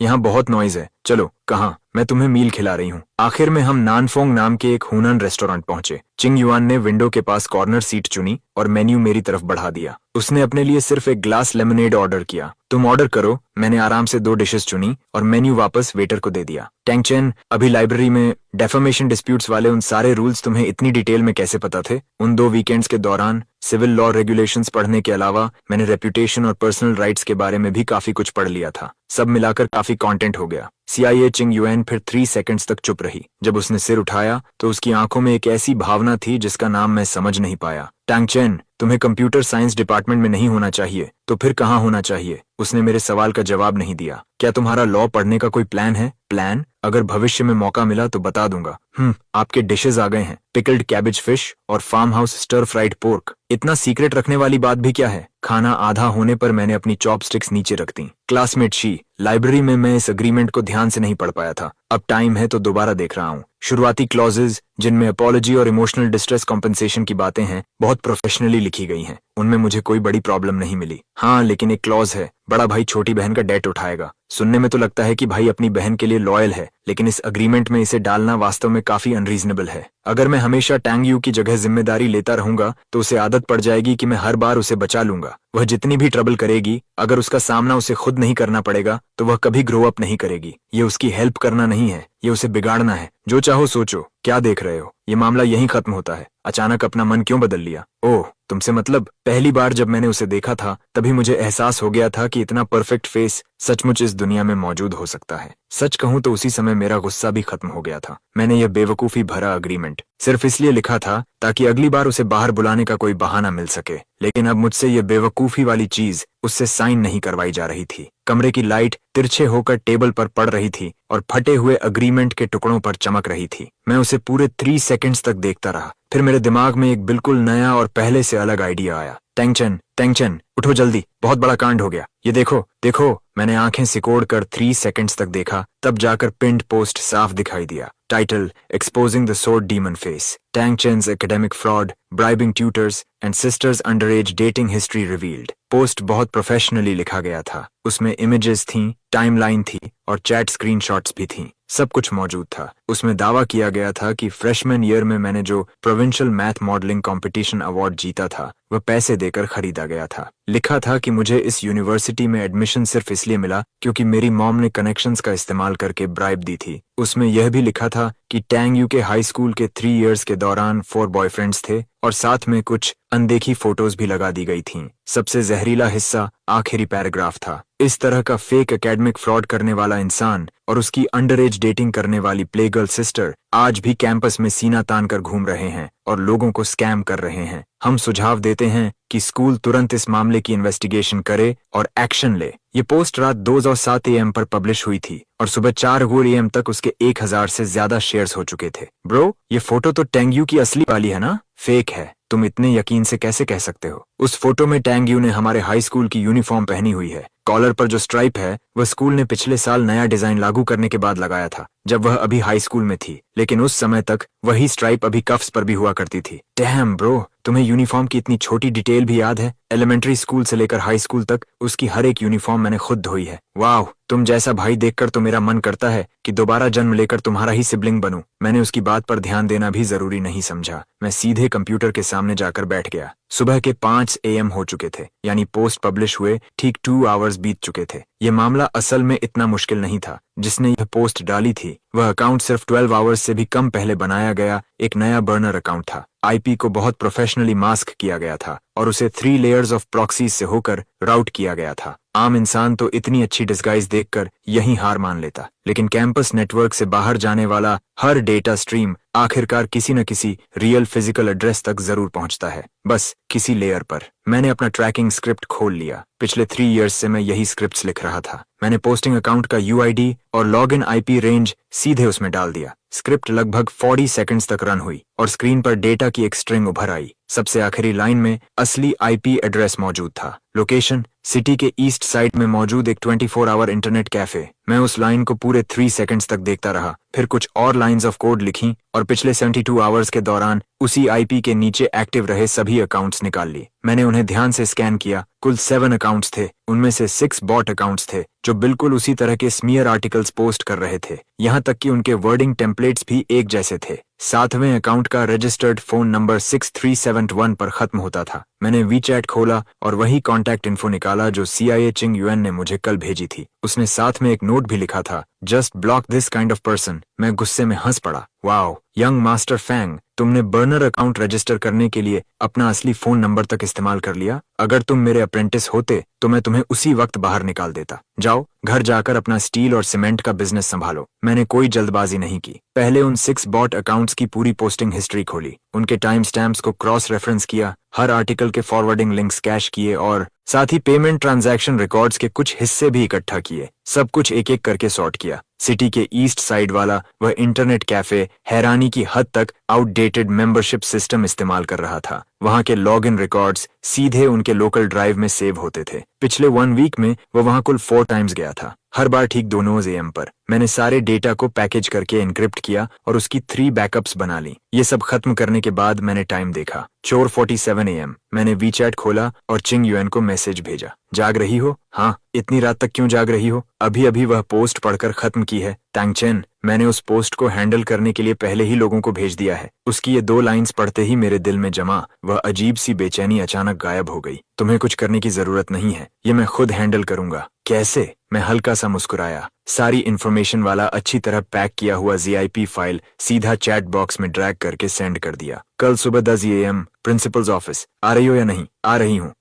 यहाँ बहुत नॉइज है। चलो, कहाँ? मैं तुम्हें मील खिला रही हूँ। आखिर में हम नानफोंग नाम के एक हुनन रेस्टोरेंट पहुंचे। चिंग युआन ने विंडो के पास कॉर्नर सीट चुनी और मेन्यू मेरी तरफ बढ़ा दिया। उसने अपने लिए सिर्फ एक ग्लास लेमनेड ऑर्डर किया तुम ऑर्डर करो। मैंने आराम से 2 डिशेस चुनी और मेन्यू वापस वेटर को दे दिया। टैंगचेन, अभी लाइब्रेरी में डेफेमेशन डिस्प्यूट्स वाले उन सारे रूल्स तुम्हें इतनी डिटेल में कैसे पता थे? उन 2 वीकेंड्स के दौरान सिविल लॉ रेगुलेशंस पढ़ने के अलावा मैंने रेप्यूटेशन और पर्सनल राइट्स के बारे में भी काफी कुछ पढ़ लिया था। सब मिलाकर काफी कंटेंट हो गया। CIA चिंग युएन फिर 3 सेकंड्स तक चुप रही। जब उसने सिर उठाया तो उसकी आंखों में एक ऐसी भावना थी जिसका नाम मैं समझ नहीं पाया। टैंगचेन, तुम्हें कंप्यूटर साइंस डिपार्टमेंट में नहीं होना चाहिए तो फिर कहाँ होना चाहिए? उसने मेरे सवाल का जवाब नहीं दिया। क्या तुम्हारा लॉ पढ़ने का कोई प्लान है? प्लान? अगर भविष्य में मौका मिला तो बता दूंगा। आपके डिशेस आ गए हैं, पिकल्ड कैबेज फिश और farm house stir fried pork. इतना सीक्रेट रखने वाली बात भी क्या है? खाना आधा होने पर मैंने अपनी चॉपस्टिक्स नीचे रख दी। क्लासमेट शी, लाइब्रेरी में मैं इस अग्रीमेंट को ध्यान से नहीं पढ़ पाया था। अब टाइम है तो दोबारा देख रहा हूँ। शुरुआती क्लॉजेज जिनमें अपॉलॉजी और इमोशनल डिस्ट्रेस कॉम्पेंसेशन की बातें हैं बहुत प्रोफेशनली लिखी गई हैं। उनमें मुझे कोई बड़ी प्रॉब्लम नहीं मिली। हाँ, लेकिन एक क्लॉज है, बड़ा भाई छोटी बहन का डेट उठाएगा। सुनने में तो लगता है कि भाई अपनी बहन के लिए लॉयल है, लेकिन इस अग्रीमेंट में इसे डालना वास्तव में काफी अनरीजनेबल है। अगर मैं हमेशा टैंग यू की जगह जिम्मेदारी लेता रहूंगा तो उसे आदत पड़ जाएगी कि मैं हर बार उसे बचा लूंगा। वह जितनी भी ट्रबल करेगी, अगर उसका सामना उसे खुद नहीं करना पड़ेगा तो वह कभी ग्रो अप नहीं करेगी। ये उसकी हेल्प करना नहीं है, ये उसे बिगाड़ना है। जो चाहो सोचो। क्या देख रहे हो? ये मामला यहीं खत्म होता है। अचानक अपना मन क्यों बदल लिया? ओह, तुमसे मतलब? पहली बार जब मैंने उसे देखा था तभी मुझे एहसास हो गया था कि इतना परफेक्ट फेस सचमुच इस दुनिया में मौजूद हो सकता है। सच कहूं तो उसी समय मेरा गुस्सा भी खत्म हो गया था। मैंने यह बेवकूफी भरा अग्रीमेंट सिर्फ इसलिए लिखा था ताकि अगली बार उसे बाहर बुलाने का कोई बहाना मिल सके, लेकिन अब मुझसे यह बेवकूफी वाली चीज उससे साइन नहीं करवाई जा रही थी। कमरे की लाइट तिरछे होकर टेबल पर पड़ रही थी और फटे हुए अग्रीमेंट के टुकड़ों पर चमक रही थी। मैं उसे पूरे 3 सेकंड्स तक देखता रहा। फिर मेरे दिमाग में एक बिल्कुल नया और पहले से अलग आइडिया आया। टैंगचेन, उठो जल्दी, बहुत बड़ा कांड हो गया। ये देखो देखो। मैंने आंखें सिकोड़कर 3 सेकंड्स तक देखा, तब जाकर पिंड पोस्ट साफ दिखाई दिया। Title, exposing the sword demon face, Tangchen's academic fraud, bribing tutors and sisters underage dating history revealed. Post बहुत प्रोफेशनली लिखा गया था। उसमें इमेजेस थीं, टाइमलाइन थी और चैट स्क्रीनशॉट्स भी थीं। सब कुछ मौजूद था। उसमें दावा किया गया था कि फ्रेशमैन ईयर में मैंने जो provincial math modelling competition award जीता था वह पैसे देकर खरीदा गया था। लिखा था कि मुझे इस यूनिवर्सिटी में एडमिशन सिर्फ इसलिए मिला क्योंकि मेरी मॉम ने कनेक्शंस का इस्तेमाल करके ब्राइब दी थी। उसमें यह भी लिखा था कि टैंग यू के हाई स्कूल के 3 इयर्स के दौरान 4 बॉयफ्रेंड्स थे और साथ में कुछ अनदेखी फोटोज भी लगा दी गई थीं। सबसे जहरीला हिस्सा आखिरी पैराग्राफ था। इस तरह का फेक एकेडमिक फ्रॉड करने वाला इंसान और उसकी अंडरएज डेटिंग करने वाली प्लेगर्ल सिस्टर आज भी कैंपस में सीना तान कर घूम रहे हैं और लोगों को स्कैम कर रहे हैं। हम सुझाव देते हैं कि स्कूल तुरंत इस मामले की इन्वेस्टिगेशन करे और एक्शन ले। ये पोस्ट रात 2:07 AM पर पब्लिश हुई थी और सुबह 4 AM तक उसके 1000 से ज्यादा शेयर्स हो चुके थे। ब्रो, ये फोटो तो टैंग यू की असली वाली है ना? फेक है। तुम इतने यकीन से कैसे कह सकते हो? उस फोटो में टैंग यू ने हमारे हाई स्कूल की यूनिफॉर्म पहनी हुई है। कॉलर पर जो स्ट्राइप है वह स्कूल ने पिछले साल नया डिजाइन लागू करने के बाद लगाया था, जब वह अभी हाई स्कूल में थी, लेकिन उस समय तक वही स्ट्राइप अभी कफ्स पर भी हुआ करती थी। डैम ब्रो, तुम्हें यूनिफॉर्म की इतनी छोटी डिटेल भी याद है? एलिमेंट्री स्कूल से लेकर हाई स्कूल तक उसकी हर एक यूनिफॉर्म मैंने खुद धोई है। वाह, तुम जैसा भाई देखकर तो मेरा मन करता है कि दोबारा जन्म लेकर तुम्हारा ही सिबलिंग बनूं। मैंने उसकी बात पर ध्यान देना भी जरूरी नहीं समझा। मैं सीधे कंप्यूटर के सामने जाकर बैठ गया। सुबह के 5 AM हो चुके थे, यानी पोस्ट पब्लिश हुए ठीक 2 आवर्स बीत चुके थे। ये मामला असल में इतना मुश्किल नहीं था। जिसने यह पोस्ट डाली थी वह अकाउंट सिर्फ 12 आवर्स से भी कम पहले बनाया गया एक नया बर्नर अकाउंट था। IP को बहुत प्रोफेशनली मास्क किया गया था और उसे 3 लेयर्स ऑफ प्रॉक्सी से होकर राउट किया गया था। आम इंसान तो इतनी अच्छी डिस्गाइज देखकर यहीं हार मान लेता, लेकिन कैंपस नेटवर्क से बाहर जाने वाला हर डेटा स्ट्रीम आखिरकार किसी न किसी रियल फिजिकल एड्रेस तक जरूर पहुंचता है, बस किसी लेयर पर। मैंने अपना ट्रैकिंग स्क्रिप्ट खोल लिया। पिछले 3 इयर्स से मैं यही स्क्रिप्ट्स लिख रहा था। मैंने पोस्टिंग अकाउंट का UID और लॉगिन IP रेंज सीधे उसमें डाल दिया। स्क्रिप्ट लगभग 40 सेकंड्स तक रन हुई और स्क्रीन पर डेटा की एक स्ट्रिंग उभर आई। सबसे आखिरी लाइन में असली IP एड्रेस मौजूद था। लोकेशन, सिटी के ईस्ट साइड में मौजूद एक 24 आवर इंटरनेट कैफे। मैं उस लाइन को पूरे 3 सेकंड्स तक देखता रहा, फिर कुछ और लाइंस ऑफ कोड लिखी और पिछले 72 आवर्स के दौरान उसी IP के नीचे एक्टिव रहे सभी अकाउंट्स निकाल लिए। मैंने उन्हें ध्यान से स्कैन किया। कुल 7 अकाउंट्स थे। उनमें से 6 बॉट अकाउंट्स थे जो बिल्कुल उसी तरह के स्मीयर आर्टिकल्स पोस्ट कर रहे थे। यहाँ तक कि उनके वर्डिंग टेम्पलेट्स भी एक जैसे थे। सातवें अकाउंट का रजिस्टर्ड फोन नंबर 6371 पर खत्म होता था। मैंने वीचैट खोला और वही कॉन्टैक्ट इन्फो निकाला जो CIA चिंग युएन ने मुझे कल भेजी थी। उसने साथ में एक नोट भी लिखा था, just block this kind of person. मैं गुस्से में हंस पड़ा। वाओ यंग मास्टर फैंग, तुमने बर्नर अकाउंट रजिस्टर करने के लिए अपना असली फोन नंबर तक इस्तेमाल कर लिया। अगर तुम मेरे अप्रेंटिस होते तो मैं तुम्हें उसी वक्त बाहर निकाल देता। जाओ घर जाकर अपना स्टील और सीमेंट का बिजनेस संभालो। मैंने कोई जल्दबाजी नहीं की। पहले उन 6 बॉट अकाउंट्स की पूरी पोस्टिंग हिस्ट्री खोली, उनके टाइम स्टैम्प्स को क्रॉस रेफरेंस किया, हर आर्टिकल के फॉरवर्डिंग लिंक्स कैश किए और साथ ही पेमेंट ट्रांजैक्शन रिकॉर्ड्स के कुछ हिस्से भी इकट्ठा किए। सब कुछ एक एक करके सॉर्ट किया। सिटी के ईस्ट साइड वाला वह इंटरनेट कैफे हैरानी की हद तक आउटडेटेड मेंबरशिप सिस्टम इस्तेमाल कर रहा था। वहां के लॉगिन रिकॉर्ड्स सीधे उनके लोकल ड्राइव में सेव होते थे। पिछले 1 वीक में वह वहां कुल 4 टाइम्स गया था, हर बार ठीक 2 AM पर। मैंने सारे डेटा को पैकेज करके एनक्रिप्ट किया और उसकी 3 बैकअप्स बना ली। ये सब खत्म करने के बाद मैंने टाइम देखा, 4:47 AM। मैंने वीचैट खोला और चिंग युएन को मैसेज भेजा, जाग रही हो? हाँ। इतनी रात तक क्यों जाग रही हो? अभी अभी वह पोस्ट पढ़कर खत्म की है। टैंगचेन, मैंने उस पोस्ट को हैंडल करने के लिए पहले ही लोगों को भेज दिया है। उसकी ये 2 लाइंस पढ़ते ही मेरे दिल में जमा वह अजीब सी बेचैनी अचानक गायब हो गई। तुम्हें कुछ करने की जरूरत नहीं है, ये मैं खुद हैंडल करूंगा। कैसे? मैं हल्का सा मुस्कुराया। सारी इन्फॉर्मेशन वाला अच्छी तरह पैक किया हुआ ZIP फाइल सीधा चैट बॉक्स में ड्रैग करके सेंड कर दिया। कल सुबह 10 AM प्रिंसिपल्स ऑफिस। आ रही हो या नहीं? आ रही हूँ।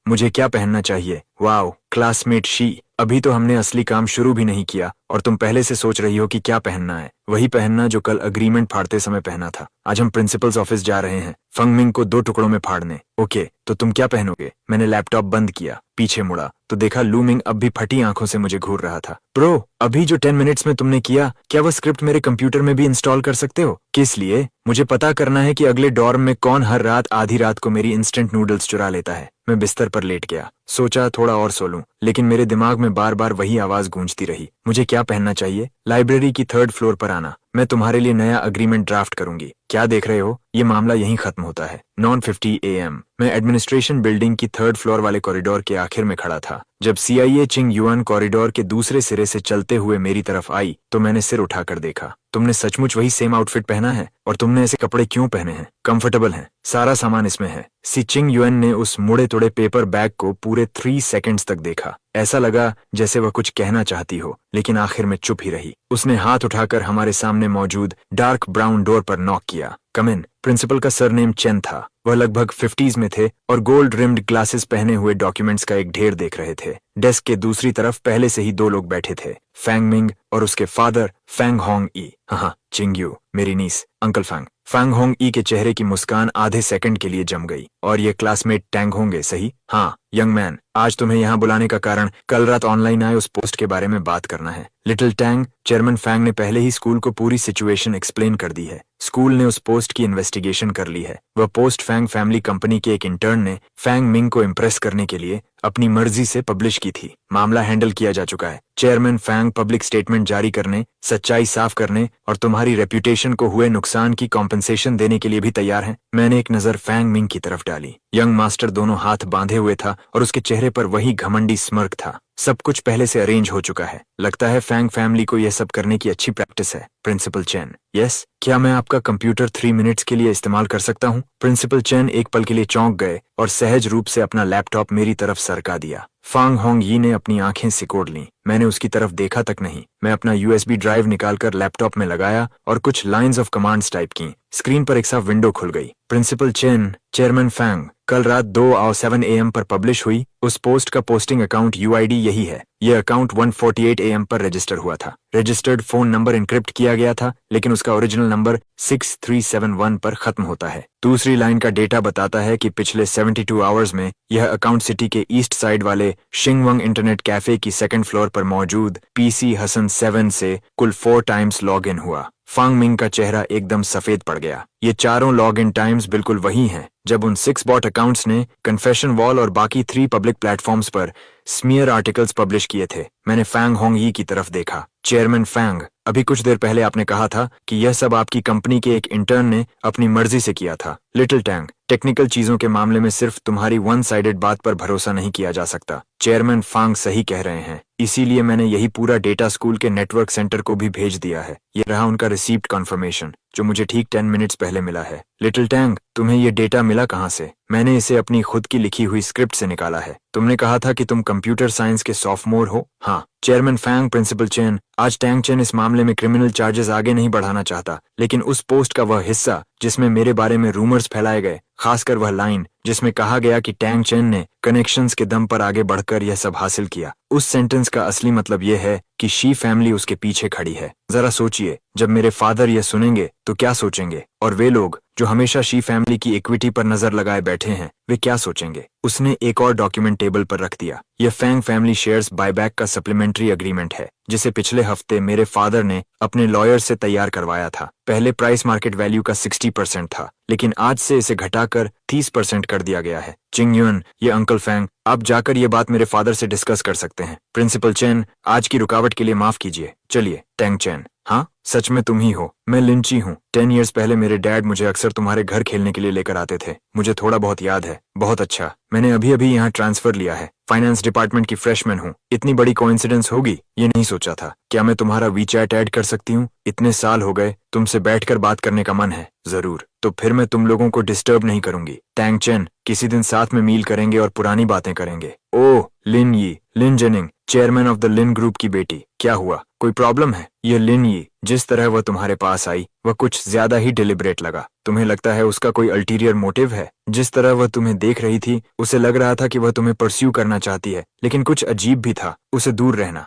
मुझे क्या पहनना चाहिए? वाओ क्लासमेट शी, अभी तो हमने असली काम शुरू भी नहीं किया और तुम पहले से सोच रही हो कि क्या पहनना है। वही पहनना जो कल अग्रीमेंट फाड़ते समय पहना था। आज हम प्रिंसिपल्स ऑफिस जा रहे हैं फंगमिंग को 2 टुकड़ों में फाड़ने। ओके, तो तुम क्या पहनोगे? मैंने लैपटॉप बंद किया, पीछे मुड़ा तो देखा लूमिंग अब भी फटी आंखों से मुझे घूर रहा था। ब्रो, अभी जो 10 मिनट्स में तुमने किया, क्या वह स्क्रिप्ट मेरे कंप्यूटर में भी इंस्टॉल कर सकते हो? किस लिए? मुझे पता करना है कि अगले डॉर्म में कौन हर रात आधी रात को मेरी इंस्टेंट नूडल्स चुरा लेता है। मैं बिस्तर पर लेट गया, सोचा थोड़ा और सो लूं, लेकिन मेरे दिमाग में बार बार वही आवाज गूंजती रही। मुझे क्या पहनना चाहिए? लाइब्रेरी की 3rd फ्लोर पर आना, मैं तुम्हारे लिए नया अग्रीमेंट ड्राफ्ट करूंगी। क्या देख रहे हो? ये मामला यहीं खत्म होता है। 9:50 AM। मैं एडमिनिस्ट्रेशन बिल्डिंग की 3rd फ्लोर वाले कॉरिडोर के आखिर में खड़ा था। जब CIA चिंग युएन कॉरिडोर के दूसरे सिरे से चलते हुए मेरी तरफ आई तो मैंने सिर उठाकर देखा। तुमने सचमुच वही सेम आउटफिट पहना है? और तुमने ऐसे कपड़े क्यों पहने हैं? कंफर्टेबल हैं, सारा सामान इसमें है। चिंग युएन ने उस मुड़े तुड़े पेपर बैग को पूरे 3 सेकंड्स तक देखा। ऐसा लगा जैसे वह कुछ कहना चाहती हो, लेकिन आखिर में चुप ही रही। उसने हाथ उठाकर हमारे सामने मौजूद डार्क ब्राउन डोर पर नॉक किया। कम इन। प्रिंसिपल का सरनेम चेन था। वह लगभग 50s में थे और गोल्ड रिम्ड ग्लासेस पहने हुए डॉक्यूमेंट्स का एक ढेर देख रहे थे। डेस्क के दूसरी तरफ पहले से ही 2 लोग बैठे थे, फैंग मिंग और उसके फादर फैंग होंग ई। हाँ, चिंग यू, मेरी नीस, अंकल फैंग। फैंग होंग ई के चेहरे की मुस्कान आधे सेकंड के लिए जम गई। और ये क्लासमेट टैंग होंगे, सही? हाँ, यंग मैन, आज तुम्हें यहाँ बुलाने का कारण कल रात ऑनलाइन आए उस पोस्ट के बारे में बात करना है। लिटिल टैंग, चेयरमैन फैंग ने पहले ही स्कूल को पूरी सिचुएशन एक्सप्लेन कर दी है। स्कूल ने उस पोस्ट की इन्वेस्टिगेशन कर ली है। वह पोस्ट फैंग फैमिली कंपनी के एक इंटर्न ने फैंग मिंग को इम्प्रेस करने के लिए अपनी मर्जी से पब्लिश की थी। मामला हैंडल किया जा चुका है। चेयरमैन फैंग पब्लिक स्टेटमेंट जारी करने, सच्चाई साफ करने और तुम्हारी रेप्यूटेशन को हुए नुकसान की कॉम्पेंसेशन देने के लिए भी तैयार हैं। मैंने एक नजर फैंग मिंग की तरफ डाली। यंग मास्टर दोनों हाथ बांधे हुए था और उसके चेहरे पर वही घमंडी स्mirk था। सब कुछ पहले से अरेंज हो चुका है। लगता है फैंग फैमिली को यह सब करने की अच्छी प्रैक्टिस है। प्रिंसिपल चेन, यस, क्या मैं आपका कंप्यूटर 3 मिनट्स के लिए इस्तेमाल कर सकता हूँ? प्रिंसिपल चेन एक पल के लिए चौंक गए और सहज रूप से अपना लैपटॉप मेरी तरफ सरका दिया। फांग होंग यी ने अपनी आंखें सिकोड़ लीं। मैंने उसकी तरफ देखा तक नहीं। मैं अपना USB ड्राइव निकालकर लैपटॉप में लगाया और कुछ लाइंस ऑफ कमांड्स टाइप की। स्क्रीन पर एक साफ विंडो खुल गई। प्रिंसिपल चेन, चेयरमैन फैंग, कल रात 2:07 AM पर पब्लिश हुई उस पोस्ट का पोस्टिंग अकाउंट UID यही है। यह अकाउंट 1:48 AM पर रजिस्टर हुआ था। रजिस्टर्ड फोन नंबर इनक्रिप्ट किया गया था, लेकिन उसका ओरिजिनल नंबर 6371 पर खत्म होता है। दूसरी लाइन का डेटा बताता है कि पिछले 72 आवर्स में यह अकाउंट सिटी के ईस्ट साइड वाले शिंगवंग इंटरनेट कैफे की 2nd फ्लोर पर मौजूद PC हसन 7 से कुल 4 टाइम्स लॉग इन हुआ। फांग मिंग का चेहरा एकदम सफेद पड़ गया। ये चारों लॉग इन टाइम्स बिल्कुल वही हैं जब उन 6 बॉट अकाउंट्स ने कन्फेशन वॉल और बाकी 3 पब्लिक प्लेटफॉर्म्स पर स्मीयर आर्टिकल्स पब्लिश किए थे। मैंने फैंग होंग यी की तरफ देखा। चेयरमैन फैंग, अभी कुछ देर पहले आपने कहा था कि यह सब आपकी कंपनी के एक इंटर्न ने अपनी मर्जी से किया था। लिटिल टैंग, टेक्निकल चीजों के मामले में सिर्फ तुम्हारी 1 साइडेड बात पर भरोसा नहीं किया जा सकता। चेयरमैन फांग सही कह रहे हैं, इसीलिए मैंने यही पूरा डेटा स्कूल के नेटवर्क सेंटर को भी भेज दिया है। ये रहा उनका रिसीव्ड कन्फर्मेशन। जो मुझे ठीक 10 मिनट्स पहले मिला है। लिटिल टैंग, तुम्हें ये डेटा मिला कहाँ से? मैंने इसे अपनी खुद की लिखी हुई स्क्रिप्ट से निकाला है। तुमने कहा था कि तुम कंप्यूटर साइंस के सॉफ्टमोर हो। हाँ, चेयरमैन फैंग, प्रिंसिपल चेन। आज टैंग चेन इस मामले में क्रिमिनल चार्जेस आगे नहीं बढ़ाना चाहता, लेकिन उस पोस्ट का वह हिस्सा जिसमें मेरे बारे में रूमर्स फैलाए गए, खासकर वह लाइन जिसमें कहा गया कि टैंग चेन ने कनेक्शंस के दम पर आगे बढ़कर यह सब हासिल किया, उस सेंटेंस का असली मतलब यह है कि शी फैमिली उसके पीछे खड़ी है। जरा सोचिए, जब मेरे फादर यह सुनेंगे तो क्या सोचेंगे? और वे लोग जो हमेशा शी फैमिली की इक्विटी पर नजर लगाए बैठे हैं, वे क्या सोचेंगे? उसने एक और डॉक्यूमेंट टेबल पर रख दिया। यह फैंग फैमिली शेयर्स बायबैक का सप्लीमेंट्री एग्रीमेंट है, जिसे पिछले हफ्ते मेरे फादर ने अपने लॉयर से तैयार करवाया था। पहले प्राइस मार्केट वैल्यू का 60% था, लेकिन आज से इसे घटाकर 30% कर दिया गया है। चिंग युन, ये अंकल फैंग, आप जाकर ये बात मेरे फादर से डिस्कस कर सकते हैं। प्रिंसिपल चेन, आज की रुकावट के लिए माफ कीजिए। चलिए। टैंग चेन, हाँ, सच में तुम ही हो। मैं लिंची हूँ। 10 इयर्स पहले मेरे डैड मुझे अक्सर तुम्हारे घर खेलने के लिए लेकर आते थे। मुझे थोड़ा बहुत याद है। बहुत अच्छा। मैंने अभी अभी यहाँ ट्रांसफर लिया है। फाइनेंस डिपार्टमेंट की फ्रेशमैन हूँ। इतनी बड़ी कोइंसिडेंस होगी ये नहीं सोचा था। क्या मैं तुम्हारा वीचैट ऐड कर सकती हूँ? इतने साल हो गए, तुमसे बैठकर बात करने का मन है। जरूर, तो फिर मैं तुम लोगों को डिस्टर्ब नहीं करूंगी। टैंग चेन, किसी दिन साथ में मील करेंगे और पुरानी बातें करेंगे। Oh, Lin Yi, Lin Jenning, chairman of the Lin group की बेटी। क्या हुआ? कोई प्रॉब्लम है? ये लिन यी, जिस तरह वह तुम्हारे पास आई, वह कुछ ज्यादा ही डिलिब्रेट लगा। तुम्हें लगता है उसका कोई अल्टीरियर मोटिव है? जिस तरह वह तुम्हें देख रही थी, उसे लग रहा था कि वह तुम्हें परस्यू करना चाहती है, लेकिन कुछ अजीब भी था। उसे दूर रहना।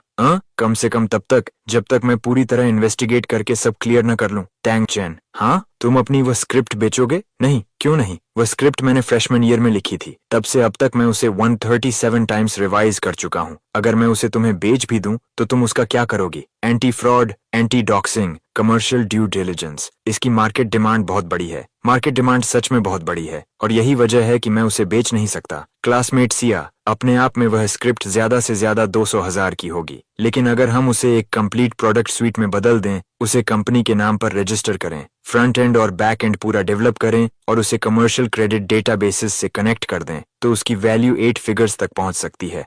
कम से कम तब तक जब तक मैं पूरी तरह इन्वेस्टिगेट करके सब क्लियर न कर लूं। टैंग चेन, हाँ, तुम अपनी वह स्क्रिप्ट बेचोगे? नहीं, क्यों नहीं? वह स्क्रिप्ट मैंने फ्रेशमैन ईयर में लिखी थी। तब से अब तक मैं उसे 137 टाइम्स रिवाइज कर चुका हूँ। अगर मैं उसे तुम्हें बेच भी दूं तो तुम उसका क्या करोगी? Anti fraud, anti doxing, commercial due diligence. इसकी मार्केट डिमांड बहुत बड़ी है। मार्केट डिमांड सच में बहुत बड़ी है, और यही वजह है कि मैं उसे बेच नहीं सकता। क्लासमेट सिया, अपने आप में वह स्क्रिप्ट ज्यादा से ज्यादा 200,000 की होगी, लेकिन अगर हम उसे एक कंप्लीट प्रोडक्ट स्वीट में बदल दें, उसे कंपनी के नाम पर रजिस्टर करें, फ्रंट एंड और बैक एंड पूरा डेवलप करें और उसे कमर्शियल क्रेडिट डेटाबेसेस से कनेक्ट कर दें, तो उसकी वैल्यू 8 फिगर्स तक पहुंच सकती है।